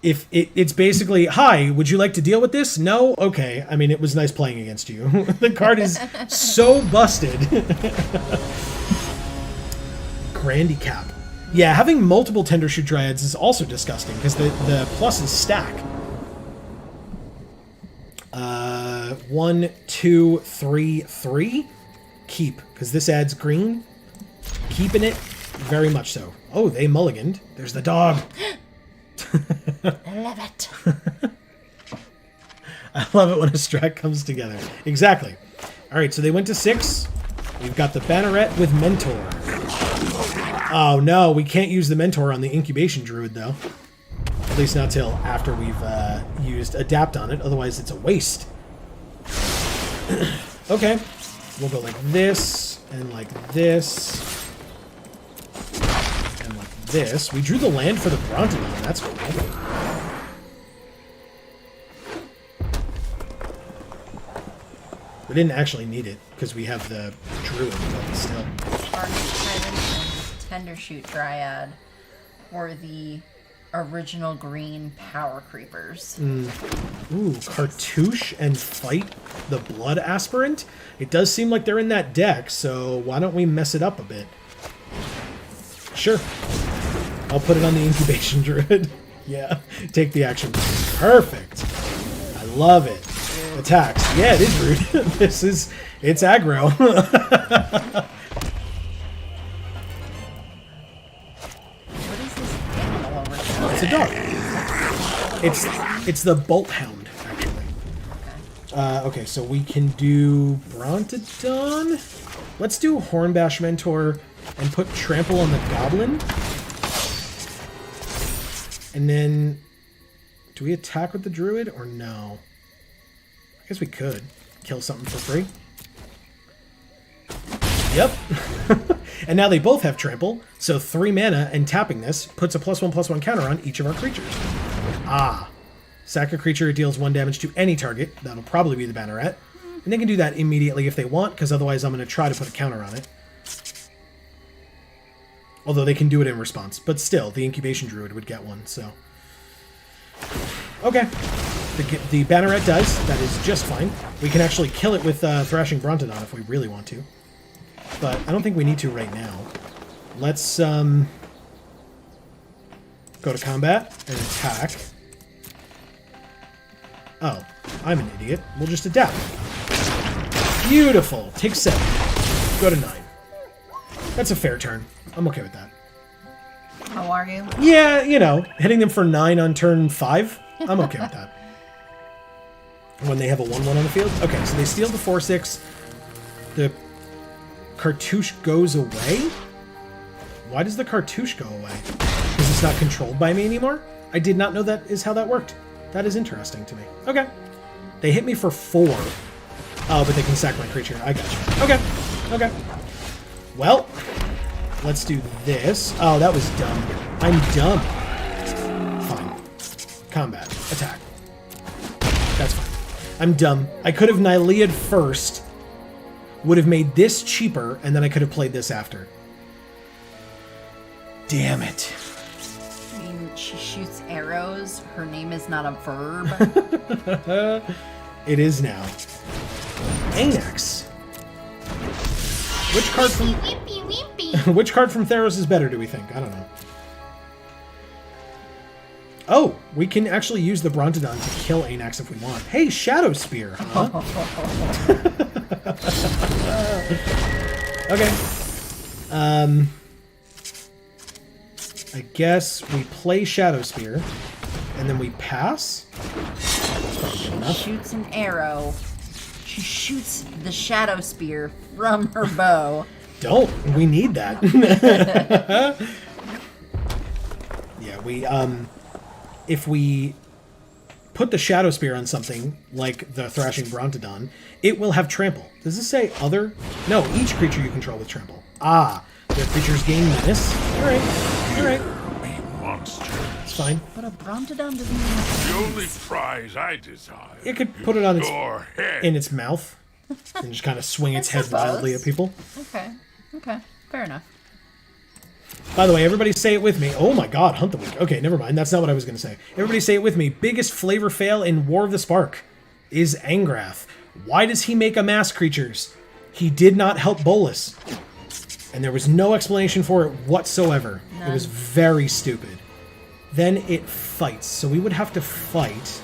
Speaker 1: If it's basically, hi, would you like to deal with this? No? Okay. I mean, it was nice playing against you. The card is so busted. Grandicap. Yeah, having multiple Tendershoot Dryads is also disgusting because the pluses stack. 1, 2, 3, 3. Keep, because this adds green. Keeping it, very much so. Oh, they mulliganed. There's the dog.
Speaker 2: I love it.
Speaker 1: I love it when a strat comes together. Exactly. All right, so they went to 6. We've got the Banneret with Mentor. Oh, no, we can't use the Mentor on the Incubation Druid, though. At least not till after we've used Adapt on it. Otherwise, it's a waste. Okay. We'll go like this, and like this, and like this. We drew the land for the Brontodon. That's cool. We didn't actually need it, because we have the Druid, but still.
Speaker 2: Tendershoot Dryad or the original green power creepers.
Speaker 1: Ooh, Cartouche and Fight the Blood Aspirant? It does seem like they're in that deck, so why don't we mess it up a bit? Sure. I'll put it on the Incubation Druid. Yeah, take the action. Perfect. I love it. Attacks. Yeah, it is rude. It's aggro.
Speaker 2: What is this animal over there?
Speaker 1: It's a dog. It's the Bolt Hound, actually. Okay, so we can do Brontodon. Let's do Hornbash Mentor and put Trample on the Goblin. And then, do we attack with the Druid or no? I guess we could. Kill something for free. Yep. And now they both have Trample, so 3 mana, and tapping this puts a +1/+1 counter on each of our creatures. Ah. Sack a creature, it deals 1 damage to any target. That'll probably be the Banneret. And they can do that immediately if they want, because otherwise I'm going to try to put a counter on it. Although they can do it in response. But still, the Incubation Druid would get one, so... Okay. The Banneret does. That is just fine. We can actually kill it with Thrashing Brontodon if we really want to. But I don't think we need to right now. Let's go to combat and attack. Oh, I'm an idiot. We'll just adapt. Beautiful. Take 7. Go to 9. That's a fair turn. I'm okay with that.
Speaker 2: How are you?
Speaker 1: Yeah, you know, hitting them for 9 on turn 5. I'm okay with that. When they have a 1/1 on the field. Okay, so they steal the 4/6. The Cartouche goes away? Why does the Cartouche go away? Because it's not controlled by me anymore? I did not know that is how that worked. That is interesting to me. Okay. They hit me for 4. Oh, but they can sack my creature. I got you. Okay. Okay. Well, let's do this. Oh, that was dumb. I'm dumb. Fine. Combat. Attack. That's fine. I'm dumb. I could have Nylea'd first. Would have made this cheaper, and then I could have played this after. Damn it.
Speaker 2: I mean, she shoots arrows. Her name is not a verb.
Speaker 1: It is now. Anax. Which card from...
Speaker 3: Wimpy, wimpy.
Speaker 1: Which card from Theros is better, do we think? I don't know. Oh, we can actually use the Brontodon to kill Anax if we want. Hey, Shadow Spear, huh? Okay. I guess we play Shadow Spear, and then we pass.
Speaker 2: She shoots an arrow. She shoots the Shadow Spear from her bow.
Speaker 1: Don't. We need that. Yeah, we, if we put the Shadow Spear on something, like the Thrashing Brontodon, it will have Trample. Does this say other? No, each creature you control with Trample. Ah, their creatures gain menace. Alright, alright.
Speaker 4: A monster.
Speaker 1: fine.
Speaker 2: But a Brontodon doesn't even have
Speaker 6: The
Speaker 2: wings.
Speaker 6: only prize I desire.
Speaker 1: It could put it on its
Speaker 6: Your head.
Speaker 1: in its mouth and just kind of swing its head
Speaker 2: suppose.
Speaker 1: wildly at people.
Speaker 2: Okay. Okay. Fair enough.
Speaker 1: By the way, everybody say it with me. Oh my god, Hunt the Week. Okay, never mind. That's not what I was going to say. Everybody say it with me. Biggest flavor fail in War of the Spark is Angrath. Why does he make a mass creatures? He did not help Bolus. And there was no explanation for it whatsoever. It was very stupid. Then it fights. So we would have to fight.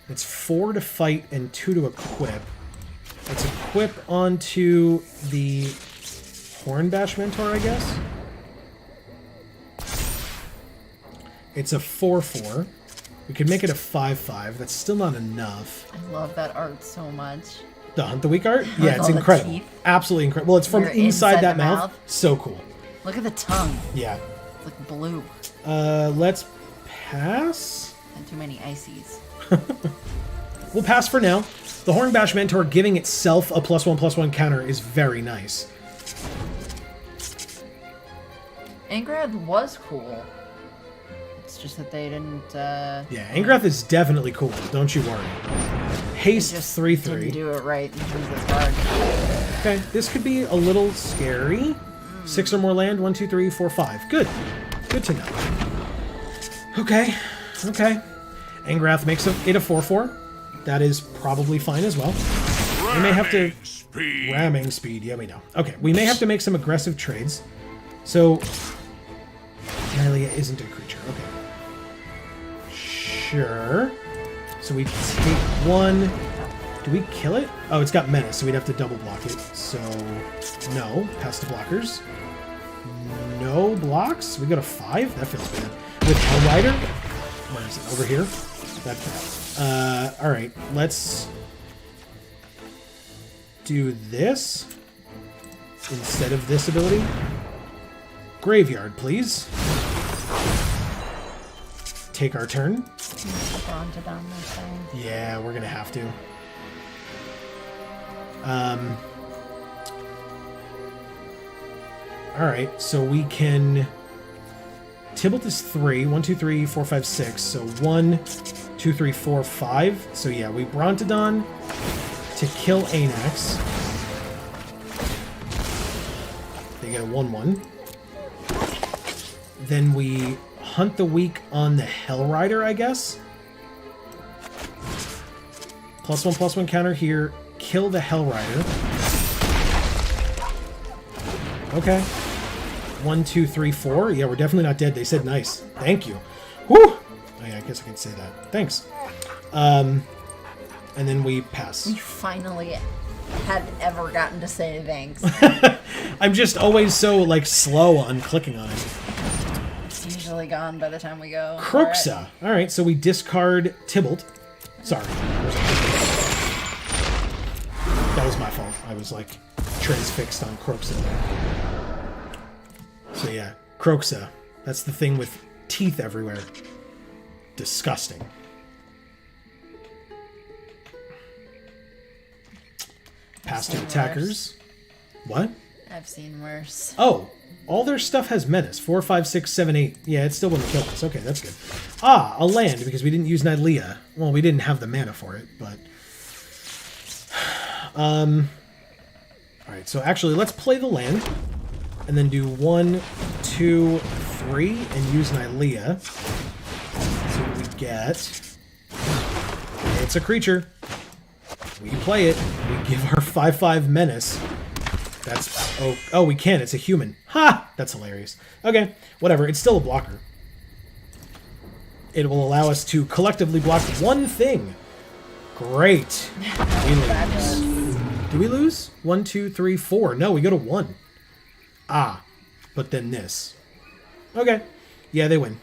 Speaker 1: It's 4 to fight and 2 to equip. Let's equip onto the Hornbash Mentor, I guess. It's a 4/4. We could make it a 5/5. That's still not enough.
Speaker 2: I love that art so much.
Speaker 1: The Hunt the Week art? Yeah, it's
Speaker 2: all the
Speaker 1: incredible.
Speaker 2: teeth.
Speaker 1: Absolutely incredible. Well, it's from
Speaker 2: They're
Speaker 1: inside
Speaker 2: inside
Speaker 1: that
Speaker 2: the
Speaker 1: mouth.
Speaker 2: mouth.
Speaker 1: So cool.
Speaker 2: Look at the tongue.
Speaker 1: Yeah.
Speaker 2: It's like blue.
Speaker 1: Let's pass.
Speaker 2: And too many ices.
Speaker 1: We'll pass for now. The Hornbash Mentor giving itself a +1/+1 counter is very nice.
Speaker 2: Angrath was cool. It's just that they didn't.
Speaker 1: Yeah, Angrath is definitely cool. Don't you worry. Haste
Speaker 2: Just
Speaker 1: 3/3.
Speaker 2: didn't do it right in terms of this card.
Speaker 1: Okay, this could be a little scary. 6 or more land. 1, 2, 3, 4, 5. Good. Good to know. Okay. Okay. Angrath makes it a 4/4. That is probably fine as well. We may have to...
Speaker 6: Speed.
Speaker 1: Ramming speed. Yeah, we know. Okay, we may have to make some aggressive trades. So... Hylia isn't a creature. Okay. Sure. So we take 1... Do we kill it? Oh, it's got menace, so we'd have to double block it. So, no. Pass the blockers. No blocks. We go to 5? That feels bad. With Hellrider? Where is it? Over here? That bad. Alright. Let's do this instead of this ability. Graveyard, please. Take our turn.
Speaker 2: Brontodon, they're saying.
Speaker 1: Yeah, we're gonna have to. Alright, so we can... Tybalt is 3. 1, 2, 3, 4, 5, 6. So 1, 2, 3, 4, 5. So yeah, we Brontodon to kill Anax. They get a 1/1. Then we Hunt the Week on the Hellrider, I guess. +1/+1 counter here. Kill the Hellrider. Okay. 1, 2, 3, 4. Yeah, we're definitely not dead. They said nice. Thank you. Whew! Oh, yeah, I guess I can say that. Thanks. And then we pass.
Speaker 2: You finally had ever gotten to say thanks.
Speaker 1: I'm just always so, like, slow on clicking on it.
Speaker 2: It's usually gone by the time we go.
Speaker 1: Croxa. Alright, so we discard Tybalt. Sorry. That was my fault. I was, like, transfixed on Croxa there. So yeah, Croxa. That's the thing with teeth everywhere. Disgusting. Pass to attackers. What?
Speaker 2: I've seen worse.
Speaker 1: Oh, all their stuff has menace. 4, 5, 6, 7, 8. Yeah, it still wouldn't kill us. Okay, that's good. Ah, a land, because we didn't use Nidlia. Well, we didn't have the mana for it, but... Alright, so actually, let's play the land. And then do 1, 2, 3, and use Nidlia. So what we get... It's a creature. We play it. We give our 5/5 menace. That's... Oh, we can. It's a human. Ha! That's hilarious. Okay, whatever. It's still a blocker. It will allow us to collectively block one thing. Great. We lose. Do we lose? 1, 2, 3, 4. No, we go to 1. Ah. But then this. Okay. Yeah, they win.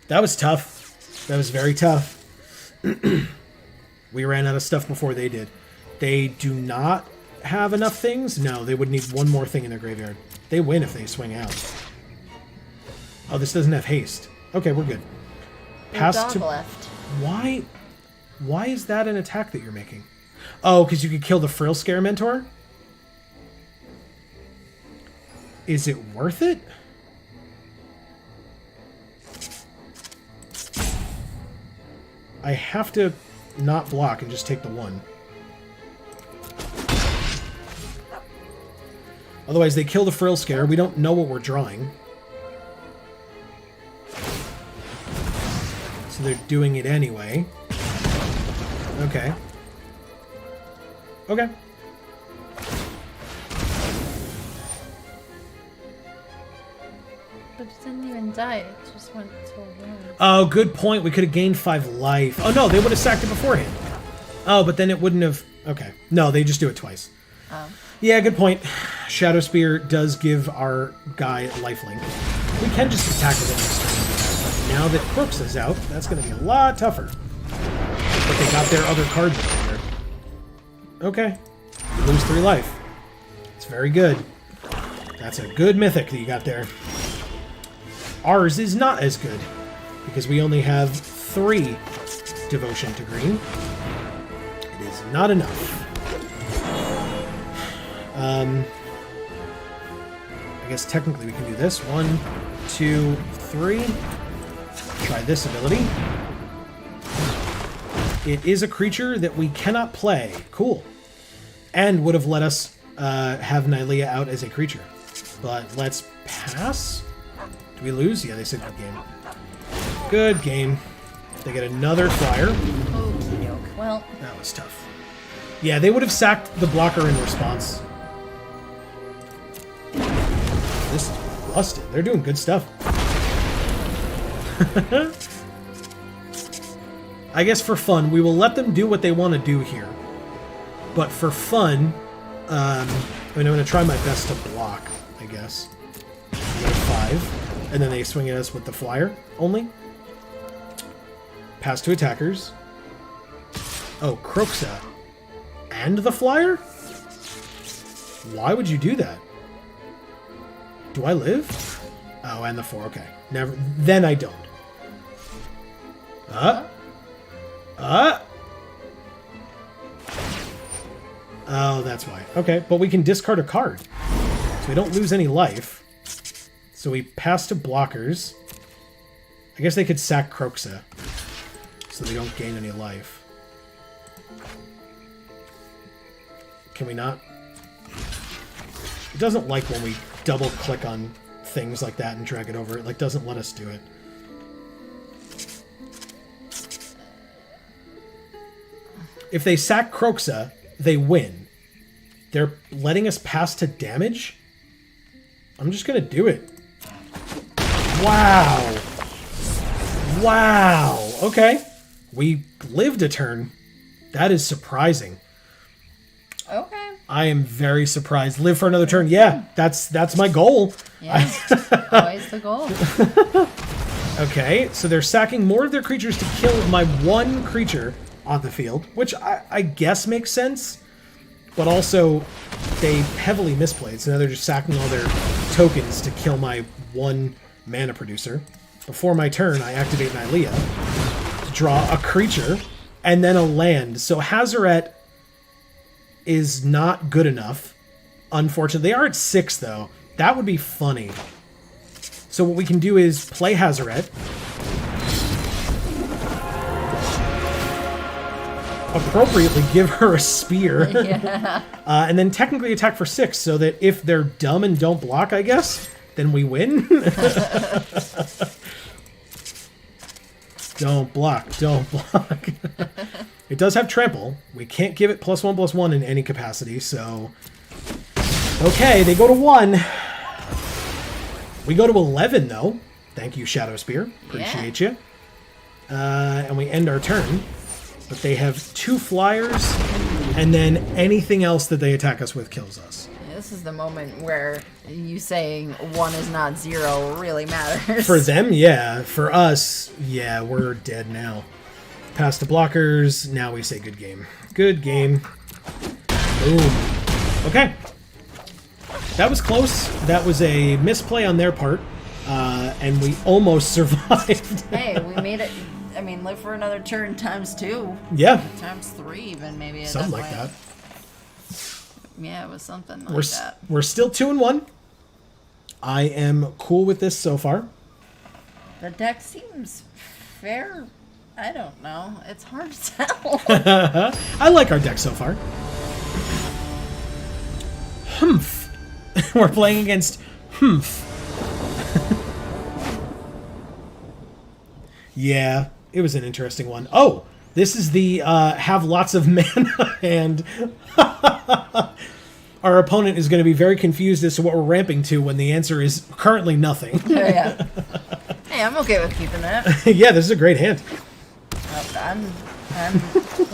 Speaker 1: That was tough. That was very tough. We ran out of stuff before they did. They do not have enough things? No, they would need one more thing in their graveyard. They win if they swing out. Oh, this doesn't have haste. Okay, we're good. Pass
Speaker 2: dog
Speaker 1: to...
Speaker 2: left.
Speaker 1: Why is that an attack that you're making? Oh, because you could kill the Frill Scare Mentor? Is it worth it? I have to not block and just take the 1. Otherwise, they kill the Frill Scare. We don't know what we're drawing. So they're doing it anyway. Okay. Okay.
Speaker 2: But it didn't even die. It just went to 1.
Speaker 1: Oh, good point. We could have gained 5 life. Oh, no, they would have sacked it beforehand. Oh, but then it wouldn't have... Okay. No, they just do it twice.
Speaker 2: Oh.
Speaker 1: Yeah, good point. Shadow Spear does give our guy lifelink. We can just attack with it next turn. But now that Crooks is out, that's going to be a lot tougher. But they got their other cards in there. Okay. You lose 3 life. It's very good. That's a good mythic that you got there. Ours is not as good, because we only have 3 devotion to green. It is not enough. I guess technically we can do this. 1, 2, 3. Try this ability. It is a creature that we cannot play. Cool. And would have let us have Nylea out as a creature. But let's pass. Do we lose? Yeah, they said good game. Good game. They get another flyer.
Speaker 2: Okie doke. Well,
Speaker 1: That was tough. Yeah, they would have sacked the blocker in response. This is busted. They're doing good stuff. I guess for fun, we will let them do what they want to do here. But for fun, I mean, I'm going to try my best to block, I guess. 5. And then they swing at us with the flyer only. Pass to attackers. Oh, Croxa. And the flyer? Why would you do that? Do I live? Oh, and the 4. Okay. Never. Then I don't. Oh, that's why. Okay, but we can discard a card. So we don't lose any life. So we pass to blockers. I guess they could sack Croxa. So they don't gain any life. Can we not? It doesn't like when we double click on things like that and drag it over. It like doesn't let us do it. If they sack Croxa, they win. They're letting us pass to damage? I'm just gonna do it. Wow. Wow. Okay. We lived a turn. That is surprising.
Speaker 2: okay.
Speaker 1: I am very surprised. Live for another turn. Yeah, that's my goal.
Speaker 2: Yeah. Always the goal.
Speaker 1: Okay, so they're sacking more of their creatures to kill my 1 creature on the field, which I guess makes sense, but also they heavily misplayed, so now they're just sacking all their tokens to kill my 1 mana producer. Before my turn, I activate Nylea to draw a creature and then a land. So Hazoret is not good enough. Unfortunately, they are at 6 though. That would be funny. So what we can do is play Hazoret. Appropriately give her a spear.
Speaker 2: Yeah.
Speaker 1: And then technically attack for 6, so that if they're dumb and don't block, I guess, then we win. Don't block. Don't block. It does have trample. We can't give it +1/+1 in any capacity, so... Okay, they go to 1. We go to 11, though. Thank you, Shadow Spear. Appreciate you. And we end our turn. But they have 2 flyers, and then anything else that they attack us with kills us.
Speaker 2: This is the moment where you saying 1 is not 0 really matters.
Speaker 1: For them, yeah. For us, yeah, we're dead now. Pass to blockers. Now we say good game. Good game. Boom. Okay. That was close. That was a misplay on their part. And we almost survived.
Speaker 2: Hey, we made it. I mean, live for another turn ×2.
Speaker 1: Yeah.
Speaker 2: ×3 even, maybe.
Speaker 1: Something like that.
Speaker 2: Yeah, it was something like that.
Speaker 1: We're still 2-1. I am cool with this so far.
Speaker 2: The deck seems fair I don't know. It's hard to tell.
Speaker 1: I like our deck so far. Humph. We're playing against Humph. Yeah, it was an interesting one. Oh, this is the have lots of mana and our opponent is going to be very confused as to what we're ramping to when the answer is currently nothing.
Speaker 2: Yeah. Hey, I'm okay with keeping that.
Speaker 1: Yeah, this is a great hand.
Speaker 2: I'm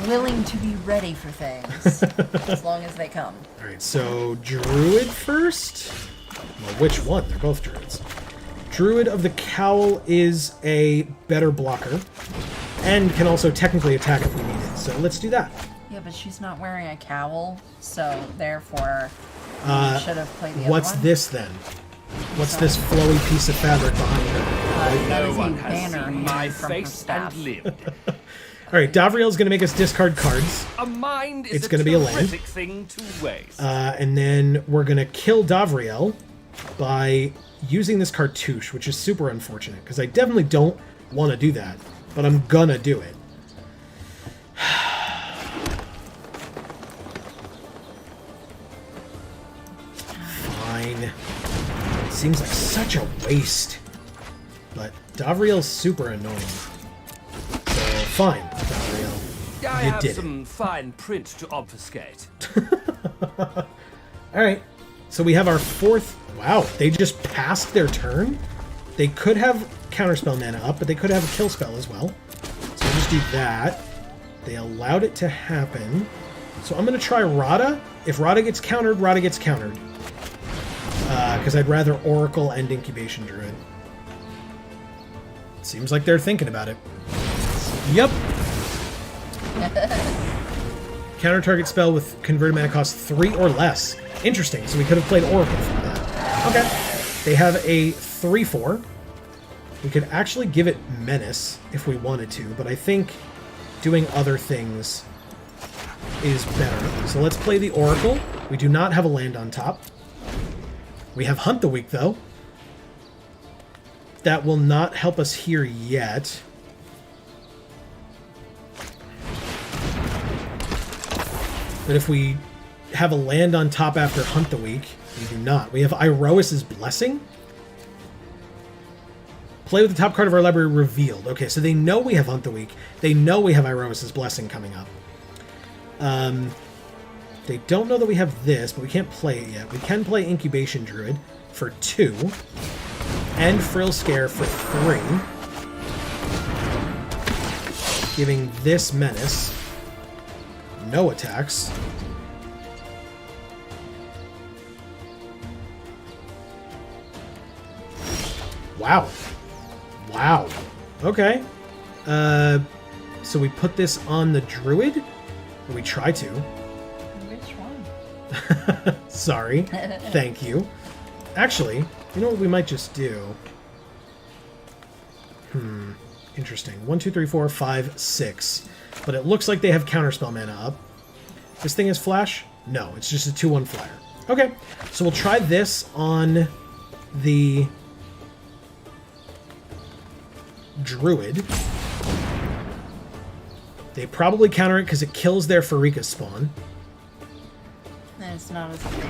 Speaker 2: willing to be ready for things as long as they come.
Speaker 1: All right, so Druid first. Well, which one? They're both Druids. Druid of the Cowl is a better blocker and can also technically attack if we need it. So let's do that.
Speaker 2: Yeah, but she's not wearing a cowl, so therefore we should have played the other
Speaker 1: What's
Speaker 2: one.
Speaker 1: this then? What's this flowy piece of fabric behind her?
Speaker 2: That
Speaker 4: No
Speaker 2: is a
Speaker 4: one has
Speaker 2: banner
Speaker 4: seen
Speaker 2: hanging
Speaker 4: my
Speaker 2: from her
Speaker 4: face
Speaker 2: staff.
Speaker 4: and lived.
Speaker 1: All right, Davriel's going to make us discard cards.
Speaker 4: A mind is
Speaker 1: It's gonna be a land.
Speaker 4: terrific thing to waste.
Speaker 1: And then we're going to kill Davriel by using this cartouche, which is super unfortunate, because I definitely don't want to do that, but I'm going to do it. Fine. Seems like such a waste. But Davriel's super annoying. So, fine, Davriel.
Speaker 4: I
Speaker 1: You
Speaker 4: have
Speaker 1: did it.
Speaker 4: some fine print to obfuscate.
Speaker 1: Alright, so we have our fourth... Wow, they just passed their turn? They could have Counterspell mana up, but they could have a kill spell as well. So we'll just do that. They allowed it to happen. So I'm going to try Rada. If Rada gets countered, Rada gets countered. Because I'd rather Oracle and Incubation Druid. Seems like they're thinking about it. Yep. Counter target spell with converted mana cost 3 or less. Interesting, so we could have played Oracle from that. Okay. They have a 3/4. We could actually give it Menace if we wanted to, but I think doing other things is better. So let's play the Oracle. We do not have a land on top. We have Hunt the Week, though. That will not help us here yet. But if we have a land on top after Hunt the Week, we do not. We have Iroas's Blessing. Play with the top card of our library revealed. Okay, so they know we have Hunt the Week. They know we have Iroas's Blessing coming up. They don't know that we have this, but we can't play it yet. We can play Incubation Druid for 2. And Frill Scare for 3. Giving this Menace no attacks. Wow. Wow. Okay. So we put this on the Druid? Or we try to.
Speaker 2: Which one?
Speaker 1: Sorry. Thank you. Actually, you know what we might just do? Interesting. 1, 2, 3, 4, 5, 6. But it looks like they have Counterspell mana up. This thing is Flash? No, it's just a 2/1 flyer. Okay, so we'll try this on the Druid. They probably counter it because it kills their Pharika spawn.
Speaker 2: And it's not as good.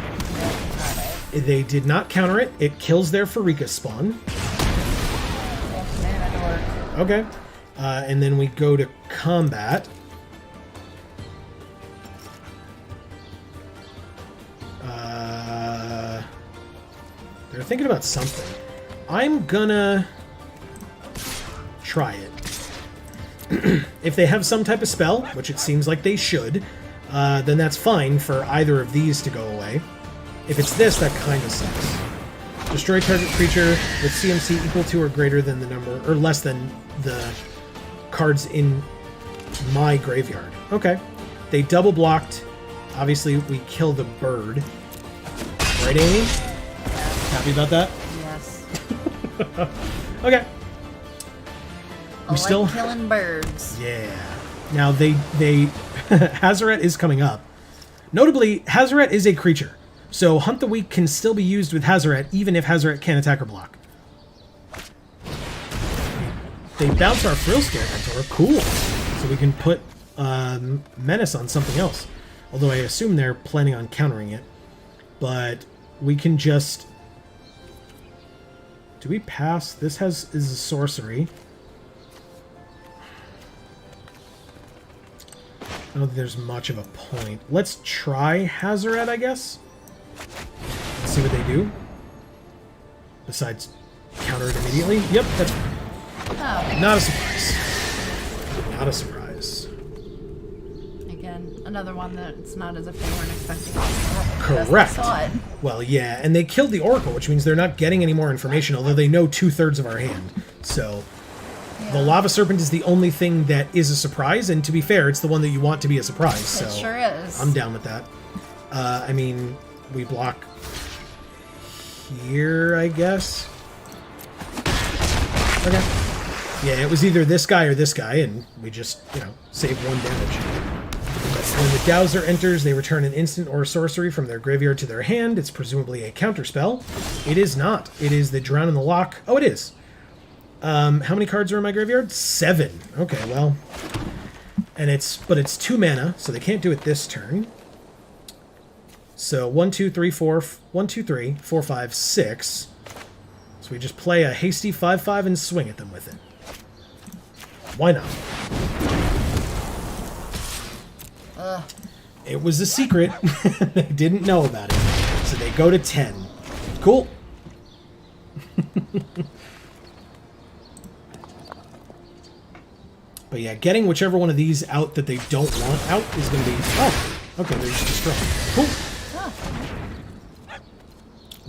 Speaker 2: No,
Speaker 1: They did not counter it. It kills their Pharika spawn.
Speaker 2: mana dork.
Speaker 1: Okay. And then we go to combat. They're thinking about something. I'm gonna try it. If they have some type of spell, which it seems like they should, then that's fine for either of these to go away. If it's this, that kind of sucks. Destroy target creature with CMC equal to or greater than the number, or less than the cards in my graveyard. Okay. They double blocked. Obviously, we kill the bird. Right, Amy? Happy about that?
Speaker 2: Yes.
Speaker 1: Okay.
Speaker 2: I like
Speaker 1: still-
Speaker 2: killing birds.
Speaker 1: Yeah. Now, they Hazaret is coming up. Notably, Hazaret is a creature. So Hunt the Week can still be used with Hazaret, even if Hazaret can't attack or block. They bounce our Frill Scare Mentor. Cool. So we can put Menace on something else. Although I assume they're planning on countering it. But we can just... Do we pass? This is a sorcery. I don't think there's much of a point. Let's try Hazoret, I guess. Let's see what they do. Besides counter it immediately. Yep, that's fine.
Speaker 2: Oh,
Speaker 1: Not a surprise. Not a surprise.
Speaker 2: again, another one that's not as if they weren't expecting it.
Speaker 1: Correct.
Speaker 2: Just saw it.
Speaker 1: Well, yeah, and they killed the Oracle, which means they're not getting any more information, although they know 2/3 of our hand. So, the Lava Serpent is the only thing that is a surprise, and to be fair, it's the one that you want to be a surprise. So
Speaker 2: It sure is.
Speaker 1: I'm down with that. I mean, we block here, I guess. Okay. Yeah, it was either this guy or this guy, and we just, save 1 damage. When the Dowser enters, they return an instant or a sorcery from their graveyard to their hand. It's presumably a counterspell. It is not. It is the Drown in the Lock. Oh, it is. How many cards are in my graveyard? 7. Okay, well. But it's 2 mana, so they can't do it this turn. So 1, 2, 3, 4, 1, 2, 3, 4, 5, 6. So we just play a hasty 5/5 and swing at them with it. Why not? It was a secret. They didn't know about it. So they go to 10. Cool. But yeah, getting whichever one of these out that they don't want out is going to be... Oh, okay, they're just destroyed. Cool.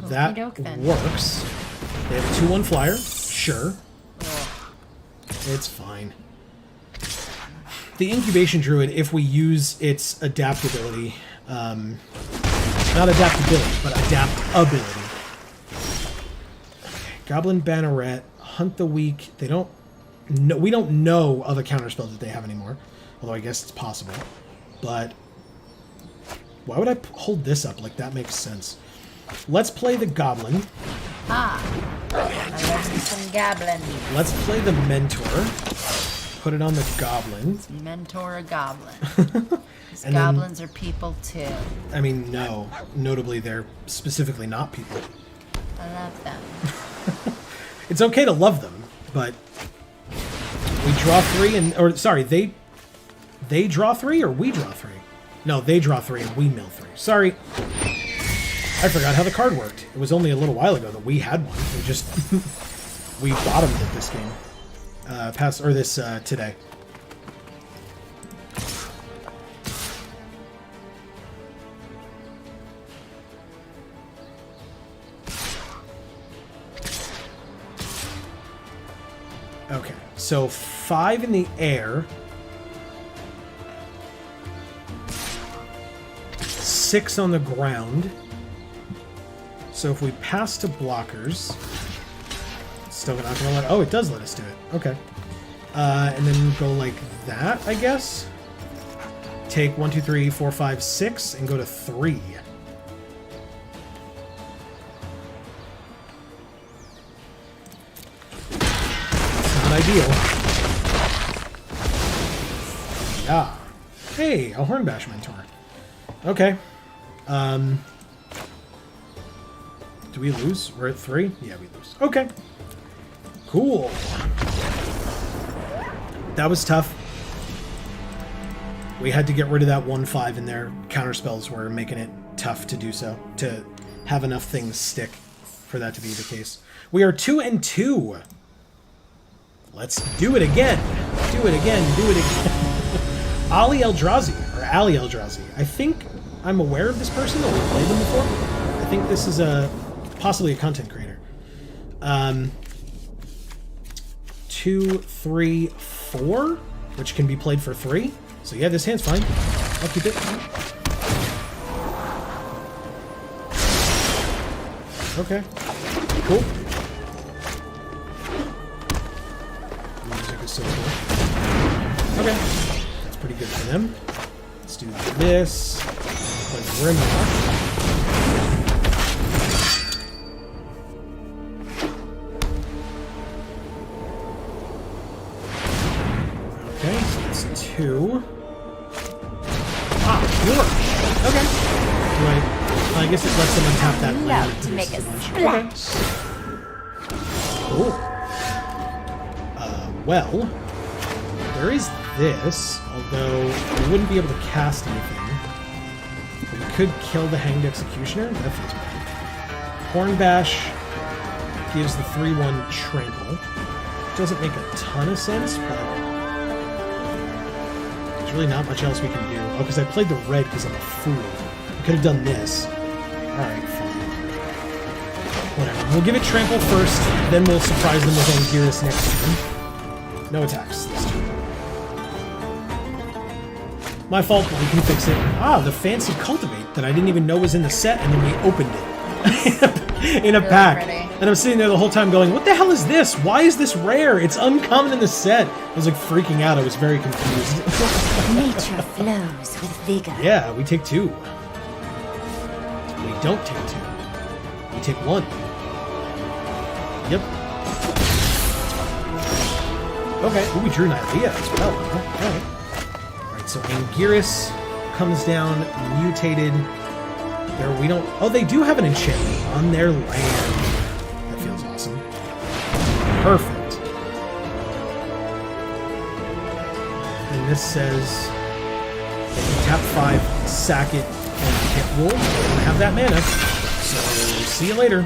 Speaker 1: That
Speaker 2: Okey-doke, then.
Speaker 1: works. They have a 2/1 flyer. Sure. It's fine. The Incubation Druid, if we use its adaptability, not adaptability, but adaptability. Okay, Goblin Banneret, Hunt the Weak. They don't. No, we don't know of a counterspell that they have anymore. Although I guess it's possible. But why would I hold this up? Like, that makes sense. Let's play the Goblin.
Speaker 2: I love me some goblin.
Speaker 1: Let's play the Mentor. Put it on the Goblin.
Speaker 2: Mentor a goblin. These
Speaker 1: And then-
Speaker 2: goblins are people too.
Speaker 1: I mean, no. Notably, they're specifically not people.
Speaker 2: I love them.
Speaker 1: It's okay to love them, but we draw 3 and... Or, sorry, they draw 3 or we draw 3? No, they draw 3 and we mill 3. Sorry. I forgot how the card worked. It was only a little while ago that we had one. We just... we bottomed at this game. Today. Okay, so 5 in the air. 6 on the ground. So if we pass to blockers, it's still not gonna let. Oh, it does let us do it. Okay. And then go like that, I guess. Take 1, 2, 3, 4, 5, 6, and go to 3. Not ideal. Yeah. Hey, a Hornbash Mentor. Okay. Do we lose? We're at 3? Yeah, we lose. Okay. Cool. That was tough. We had to get rid of that 1/5 in there. Counterspells were making it tough to do so, to have enough things stick for that to be the case. We are 2-2. Let's do it again. Do it again. Do it again. Ali Eldrazi, or Ali Eldrazi. I think I'm aware of this person, or we've played them before. I think this is possibly a content creator. 2, 3, 4, which can be played for 3. So yeah, this hand's fine. I'll keep it. Okay. Cool. Music is so cool. Okay. That's pretty good for them. Let's do this. Play Grimlock. Sure. Okay. Right. Well, I guess it lets them untap that land.
Speaker 3: Love
Speaker 1: that
Speaker 3: to make a
Speaker 1: produces
Speaker 3: splash.
Speaker 1: Cool. Well, there is this, although we wouldn't be able to cast anything. But we could kill the Hanged Executioner. That feels bad. Horn Bash gives the 3/1 trample. Doesn't make a ton of sense, but there's really not much else we can do. Oh, because I played the red because I'm a fool. We could have done this. Alright, fine. Whatever. We'll give it trample first, then we'll surprise them with Anguirus next turn. No attacks this turn. My fault, but we can fix it. Ah, the fancy Cultivate that I didn't even know was in the set, and then we opened it. In a
Speaker 2: Really
Speaker 1: pack.
Speaker 2: pretty.
Speaker 1: And I'm sitting there the whole time going, what the hell is this? Why is this rare? It's uncommon in the set. I was like freaking out. I was very confused.
Speaker 3: Nature flows with vigor.
Speaker 1: Yeah, we take 2. We don't take 2. We take 1. Yep. Okay. Ooh, we drew Nylea as well. Huh? Alright. Alright, so Anguirus comes down, mutated. There we don't... Oh, they do have an enchantment on their land. That feels awesome. Perfect. And this says... They can tap 5, sack it, and hit roll. They don't have that mana. So, see you later.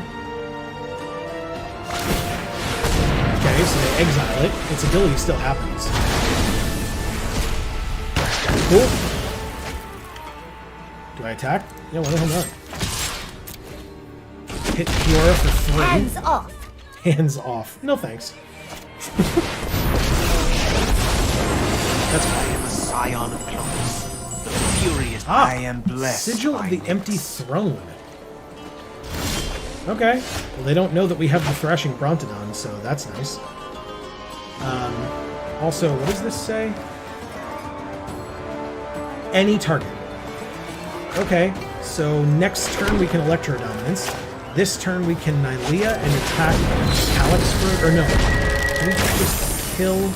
Speaker 1: Okay, so they exile it. Its ability still happens. Cool. Do I attack? Yeah, why the hell not? Hit Fiora for 3.
Speaker 3: Hands off.
Speaker 1: Hands off. No thanks. That's fine.
Speaker 7: I am a scion of Clovis. The furious.
Speaker 1: Ah,
Speaker 7: I am blessed.
Speaker 1: Sigil
Speaker 7: by
Speaker 1: of the
Speaker 7: this.
Speaker 1: Empty Throne. Okay. Well, they don't know that we have the Thrashing Brontodon, so that's nice. Also, what does this say? Any target. Okay, so next turn we can Electro Dominance. This turn we can Nylea and attack Calyx for... Or no. Can we just kill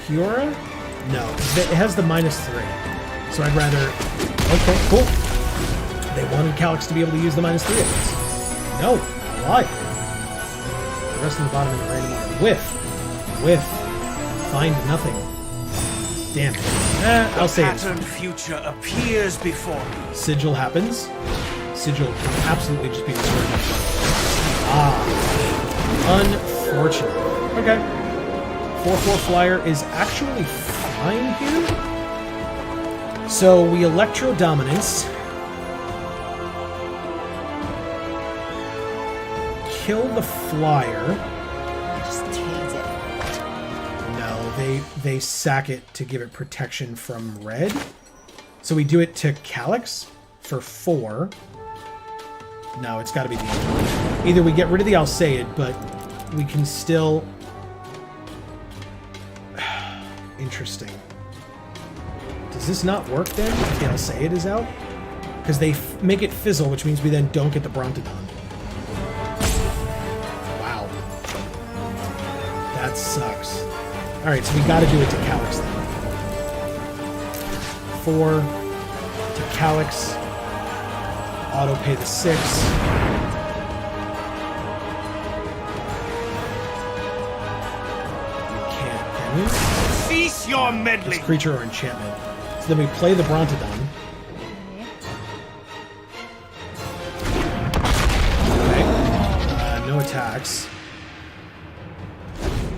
Speaker 1: Fiora? No, it has the -3. So I'd rather... Okay, cool. They wanted Calyx to be able to use the -3 of this. No, I lied. The rest of the bottom in the random order. Whiff. Whiff. Find nothing. Damn it. I'll say it.
Speaker 7: Patterned future appears before me.
Speaker 1: Sigil happens. Sigil can absolutely just be destroyed. Ah. Unfortunate. Okay. 4/4 flyer is actually fine here. So we Electro Dominance. Kill the flyer.
Speaker 3: Just change it.
Speaker 1: No, they sack it to give it protection from red. So we do it to Calyx for 4. No, it's got to be the other. Either we get rid of the Alseid, but we can still... Interesting. Does this not work then if the Alseid is out? Because they make it fizzle, which means we then don't get the Brontodon. Wow. That sucks. Alright, so we gotta do it to Calyx then. 4 to Calyx. Auto pay the 6. We can't, can we?
Speaker 7: Cease your meddling.
Speaker 1: It's creature or enchantment. So then we play the Brontodon. Okay. No attacks.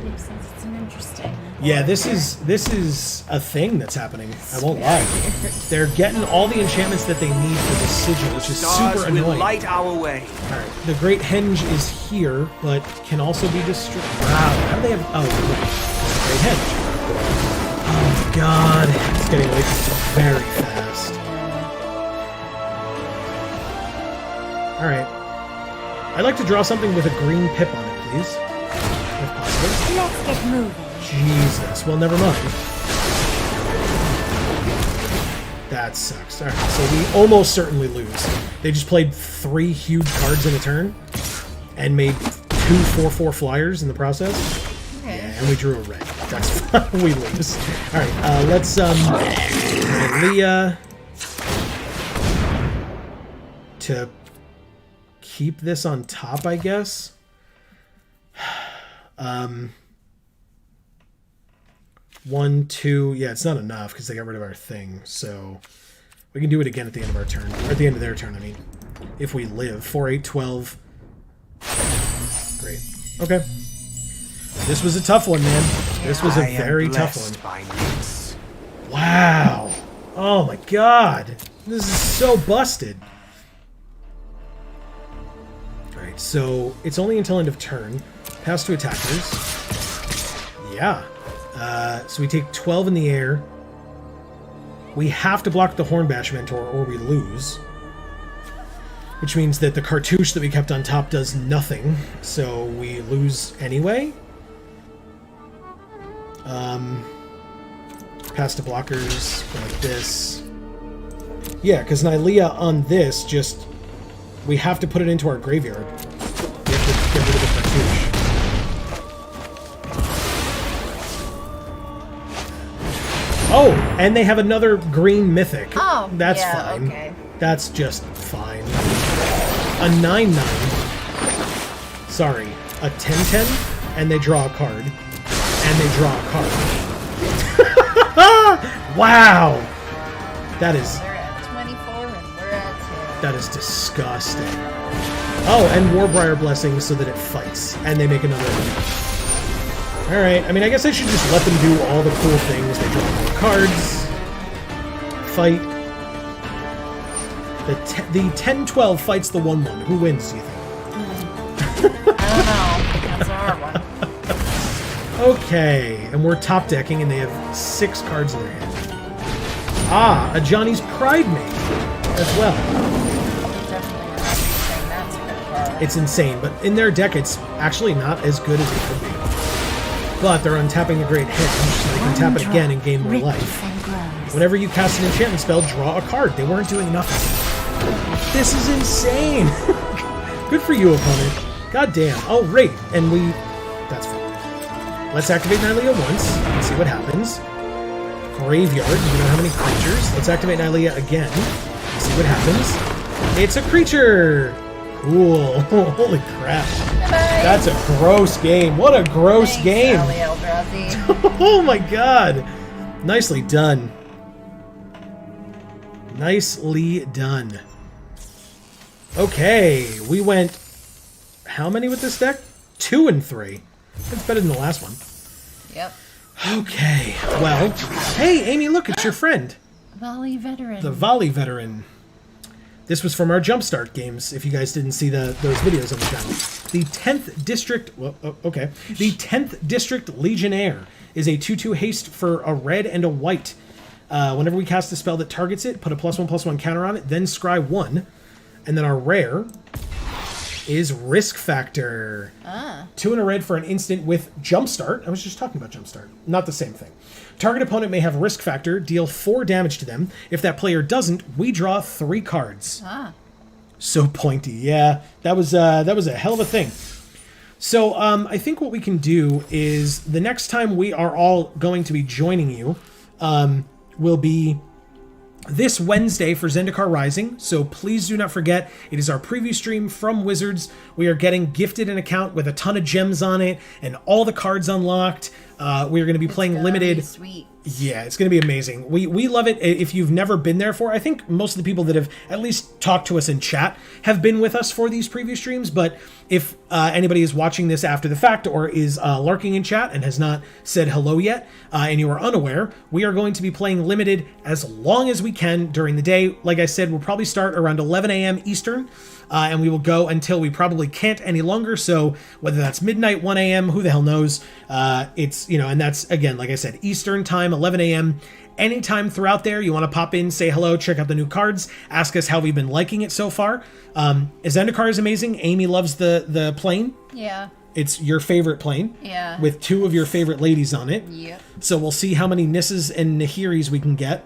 Speaker 2: Makes sense. It's an interesting.
Speaker 1: Yeah, this is a thing that's happening. I won't lie. They're getting all the enchantments that they need for the sigil, which is
Speaker 7: Stars
Speaker 1: super
Speaker 7: will
Speaker 1: annoying.
Speaker 7: light our way.
Speaker 1: Alright, the Great Henge is here, but can also be destroyed. Wow, how do they have... Oh, right. Great Henge. Oh, God. It's getting away from me very fast. Alright. I'd like to draw something with a green pip on it, please. If possible.
Speaker 3: Let's get moving.
Speaker 1: Jesus. Well, never mind. That sucks. Alright, so we almost certainly lose. They just played 3 huge cards in a turn and made 2 4/4 flyers in the process.
Speaker 2: Okay.
Speaker 1: Yeah, and we drew a red. That's we lose. Alright, let's Leah. to keep this on top, I guess. 1, 2. Yeah, it's not enough because they got rid of our thing. So we can do it again at the end of our turn. Or at the end of their turn, I mean. If we live. 4, 8, 12. Great. Okay. This was a tough one, man. This was a very tough one.
Speaker 7: By Nyx.
Speaker 1: Wow. Oh my god. This is so busted. Alright, so it's only until end of turn. Pass to attackers. Yeah. So we take 12 in the air. We have to block the Hornbash Mentor or we lose. Which means that the cartouche that we kept on top does nothing. So we lose anyway. Pass to blockers, go like this. Yeah, because Nylea on this just... We have to put it into our graveyard. We have to get rid of the cartouche. Oh, and they have another green mythic.
Speaker 2: Oh,
Speaker 1: that's
Speaker 2: yeah,
Speaker 1: fine.
Speaker 2: okay.
Speaker 1: That's just fine. A 9/9. Sorry, a 10/10, and they draw a card. And they draw a card. Wow! That is...
Speaker 2: They're at 24 and we're at 10.
Speaker 1: That is disgusting. Oh, and Warbriar Blessing so that it fights. And they make another one. Alright, I mean, I guess I should just let them do all the cool things. They draw more cards. Fight. The 10-12 fights the 1-1. Who wins, do you think?
Speaker 2: I don't know. That's a hard one.
Speaker 1: Okay, and we're top decking, and they have 6 cards in their hand. Ah, a Johnny's Pride Mate as well.
Speaker 2: Definitely not saying that's a good card.
Speaker 1: It's insane, but in their deck, it's actually not as good as it could be. But they're untapping the Great Henge, so they can tap it again and gain more life. Whenever you cast an enchantment spell, draw a card. They weren't doing nothing. This is insane! Good for you, opponent. God damn. Oh, right. And we... That's fine. Let's activate Nylea once and see what happens. Graveyard. We don't have any creatures. Let's activate Nylea again and see what happens. It's a creature! Cool. Holy crap.
Speaker 2: Bye.
Speaker 1: That's a gross game. What a gross game.
Speaker 2: Sally Eldrazi.
Speaker 1: Oh my god. Nicely done. Nicely done. Okay, we went... How many with this deck? 2 and 3. That's better than the last one.
Speaker 2: Yep.
Speaker 1: Okay, well... Hey, Amy, look, it's your friend.
Speaker 2: Volley Veteran.
Speaker 1: The Volley Veteran. This was from our Jumpstart games, if you guys didn't see those videos on the channel. The 10th District... Well, okay. The 10th District Legionnaire is a 2/2 haste for a red and a white. Whenever we cast a spell that targets it, put a +1/+1 counter on it, then scry 1. And then our rare is Risk Factor. 2 and a red for an instant with Jumpstart. I was just talking about Jumpstart. Not the same thing. Target opponent may have Risk Factor, deal 4 damage to them. If that player doesn't, we draw 3 cards. So pointy. Yeah, that was a hell of a thing. So I think what we can do is the next time we are all going to be joining you will be this Wednesday for Zendikar Rising, so please do not forget, it is our preview stream from Wizards. We are getting gifted an account with a ton of gems on it and all the cards unlocked. We are going to be playing limited.
Speaker 2: Sweet.
Speaker 1: Yeah, it's going to be amazing. We love it. If you've never been there for, I think most of the people that have at least talked to us in chat have been with us for these preview streams, but if anybody is watching this after the fact or is lurking in chat and has not said hello yet, and you are unaware, we are going to be playing limited as long as we can during the day. Like I said, we'll probably start around 11 a.m. Eastern, and we will go until we probably can't any longer. So whether that's midnight, 1 a.m., who the hell knows? It's, and that's, again, like I said, Eastern time, 11 a.m. Anytime throughout there, you want to pop in, say hello, check out the new cards, ask us how we've been liking it so far. Zendikar is amazing. Amy loves the plane.
Speaker 2: Yeah.
Speaker 1: It's your favorite plane.
Speaker 2: Yeah.
Speaker 1: With 2 of your favorite ladies on it.
Speaker 2: Yep.
Speaker 1: So we'll see how many Nisses and Nahiris we can get.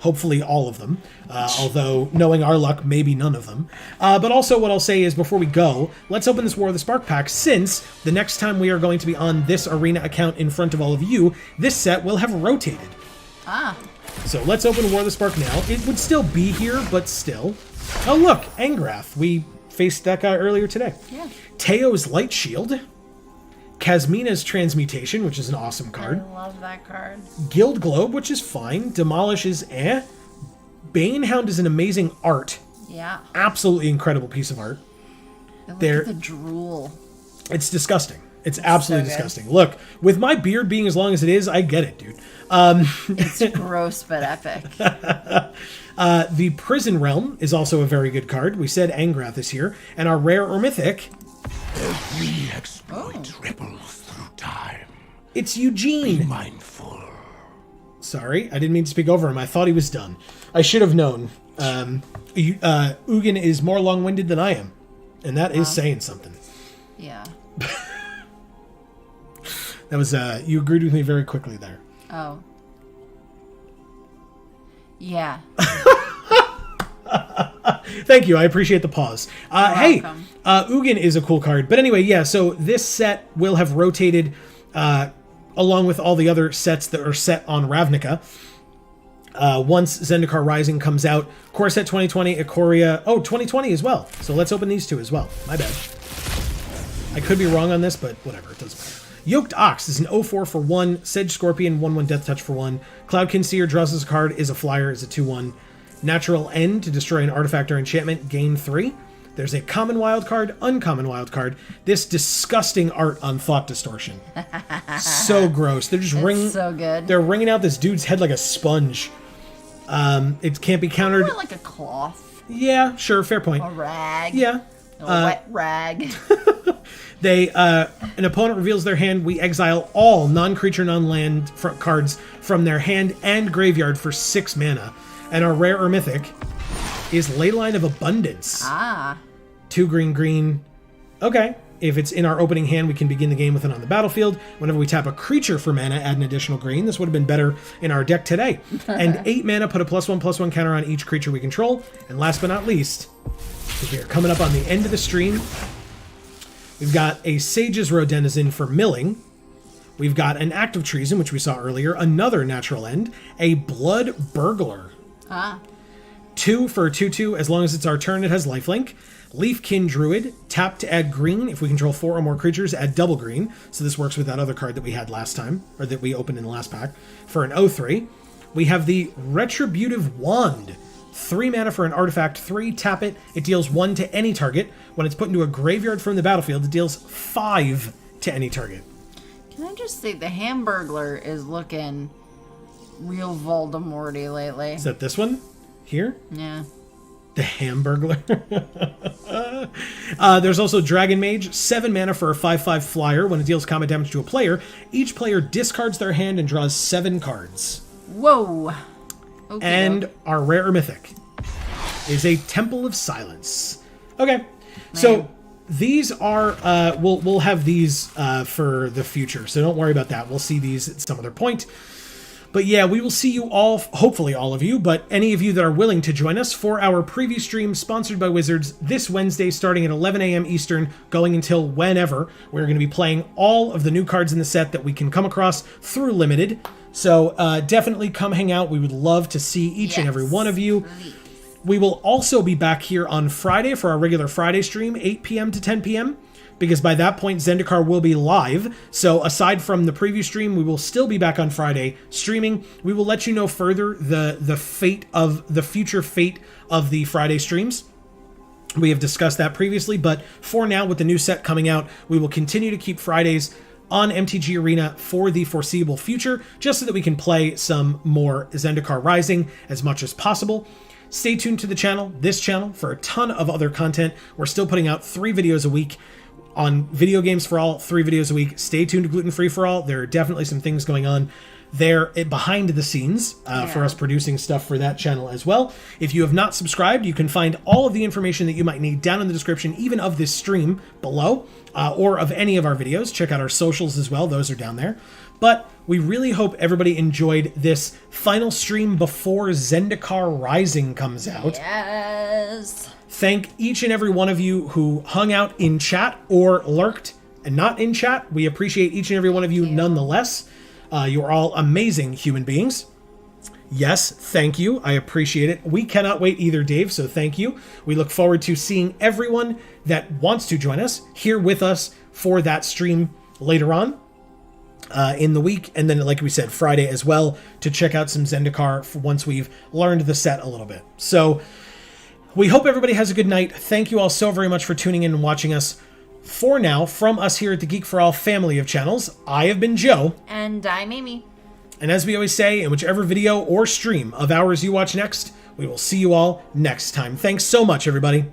Speaker 1: Hopefully all of them. Although, knowing our luck, maybe none of them. But also what I'll say is, before we go, let's open this War of the Spark pack, since the next time we are going to be on this Arena account in front of all of you, this set will have rotated.
Speaker 2: Ah.
Speaker 1: So let's open War of the Spark now. It would still be here, but still. Oh, look, Angrath. We faced that guy earlier today.
Speaker 2: Yeah.
Speaker 1: Teo's Light Shield. Kasmina's Transmutation, which is an awesome card.
Speaker 2: I love that card.
Speaker 1: Guild Globe, which is fine. Demolish is eh. Banehound is an amazing art.
Speaker 2: Yeah.
Speaker 1: Absolutely incredible piece of art.
Speaker 2: And look
Speaker 1: There-
Speaker 2: at the drool.
Speaker 1: It's disgusting. It's absolutely
Speaker 2: so good.
Speaker 1: disgusting. Look, with my beard being as long as it is, I get it, dude.
Speaker 2: It's gross but epic.
Speaker 1: The Prison Realm is also a very good card. We said Angrath is here. And our rare or mythic,
Speaker 6: Every exploit ripples through time.
Speaker 1: it's
Speaker 6: Be
Speaker 1: Eugene.
Speaker 6: mindful.
Speaker 1: Sorry, I didn't mean to speak over him. I thought he was done. I should have known. Ugin is more long-winded than I am. And that is saying something.
Speaker 2: Yeah.
Speaker 1: That was, you agreed with me very quickly there.
Speaker 2: Oh. Yeah.
Speaker 1: Thank you. I appreciate the pause. Hey,
Speaker 2: welcome.
Speaker 1: Ugin is a cool card. But anyway, yeah, so this set will have rotated along with all the other sets that are set on Ravnica. Once Zendikar Rising comes out. Core set 2020, Ikoria. Oh, 2020 as well. So let's open these two as well. My bad. I could be wrong on this, but whatever. It doesn't matter. Yoked Ox is an 0/4 for 1. Sedge Scorpion, 1/1 Death Touch for 1. Cloudkin Seer draws us a card, is a flyer, is a 2/1. Natural End to destroy an artifact or enchantment, gain 3. There's a common wild card, uncommon wild card. This disgusting art on Thought Distortion. So gross. They're just
Speaker 2: It's so good.
Speaker 1: They're wringing out this dude's head like a sponge. It can't be countered.
Speaker 2: Or like a cloth.
Speaker 1: Yeah, sure, fair point.
Speaker 2: A rag.
Speaker 1: Yeah.
Speaker 2: A wet rag.
Speaker 1: They an opponent reveals their hand. We exile all non-creature, non-land cards from their hand and graveyard for 6 mana. And our rare or mythic is Leyline of Abundance.
Speaker 2: Ah.
Speaker 1: 2 green. Okay. If it's in our opening hand, we can begin the game with it on the battlefield. Whenever we tap a creature for mana, add an additional green. This would have been better in our deck today. And 8 mana, put a +1/+1 counter on each creature we control. And last but not least, because we are coming up on the end of the stream, we've got a Sage's Rodenizen for milling. We've got an Act of Treason, which we saw earlier. Another Natural End. A Blood Burglar. 2 for a 2/2. As long as it's our turn, it has lifelink. Leafkin Druid. Tap to add green. If we control 4 or more creatures, add double green. So this works with that other card that we had last time, or that we opened in the last pack. For an 0/3. We have the Retributive Wand. 3 mana for an artifact, 3, tap it. It deals 1 to any target. When it's put into a graveyard from the battlefield, it deals 5 to any target.
Speaker 2: Can I just say the Hamburglar is looking real Voldemorty lately.
Speaker 1: Is that this one? Here?
Speaker 2: Yeah.
Speaker 1: The Hamburglar. There's also Dragon Mage, 7 mana for a 5/5 flyer. When it deals combat damage to a player, each player discards their hand and draws 7 cards.
Speaker 2: Whoa. Okay.
Speaker 1: And our rare or mythic is a Temple of Silence. Okay, so these are we'll have these for the future, so don't worry about that. We'll see these at some other point. But yeah, we will see you all, hopefully all of you, but any of you that are willing to join us for our preview stream sponsored by Wizards this Wednesday starting at 11 a.m. Eastern, going until whenever. We're going to be playing all of the new cards in the set that we can come across through Limited. So definitely come hang out. We would love to see each and every one of you.
Speaker 2: Please.
Speaker 1: We will also be back here on Friday for our regular Friday stream, 8 p.m. to 10 p.m., because by that point, Zendikar will be live. So aside from the preview stream, we will still be back on Friday streaming. We will let you know further the future fate of the Friday streams. We have discussed that previously, but for now, with the new set coming out, we will continue to keep Fridays on MTG Arena for the foreseeable future, just so that we can play some more Zendikar Rising as much as possible. Stay tuned to the channel, this channel, for a ton of other content. We're still putting out 3 videos a week on Video Games for All, 3 videos a week. Stay tuned to Gluten Free for All. There are definitely some things going on there behind the scenes for us producing stuff for that channel as well. If you have not subscribed, you can find all of the information that you might need down in the description, even of this stream below, or of any of our videos. Check out our socials as well. Those are down there. But we really hope everybody enjoyed this final stream before Zendikar Rising comes out.
Speaker 2: Yes.
Speaker 1: Thank each and every one of you who hung out in chat or lurked and not in chat. We appreciate each and every one of you nonetheless. You are all amazing human beings. Yes, thank you. I appreciate it. We cannot wait either, Dave, so thank you. We look forward to seeing everyone that wants to join us here with us for that stream later on in the week. And then, like we said, Friday as well to check out some Zendikar once we've learned the set a little bit. So we hope everybody has a good night. Thank you all so very much for tuning in and watching us. For now, from us here at the Geek for All family of channels, I have been Joe.
Speaker 2: And I'm Amy.
Speaker 1: And as we always say, in whichever video or stream of ours you watch next, we will see you all next time. Thanks so much, everybody.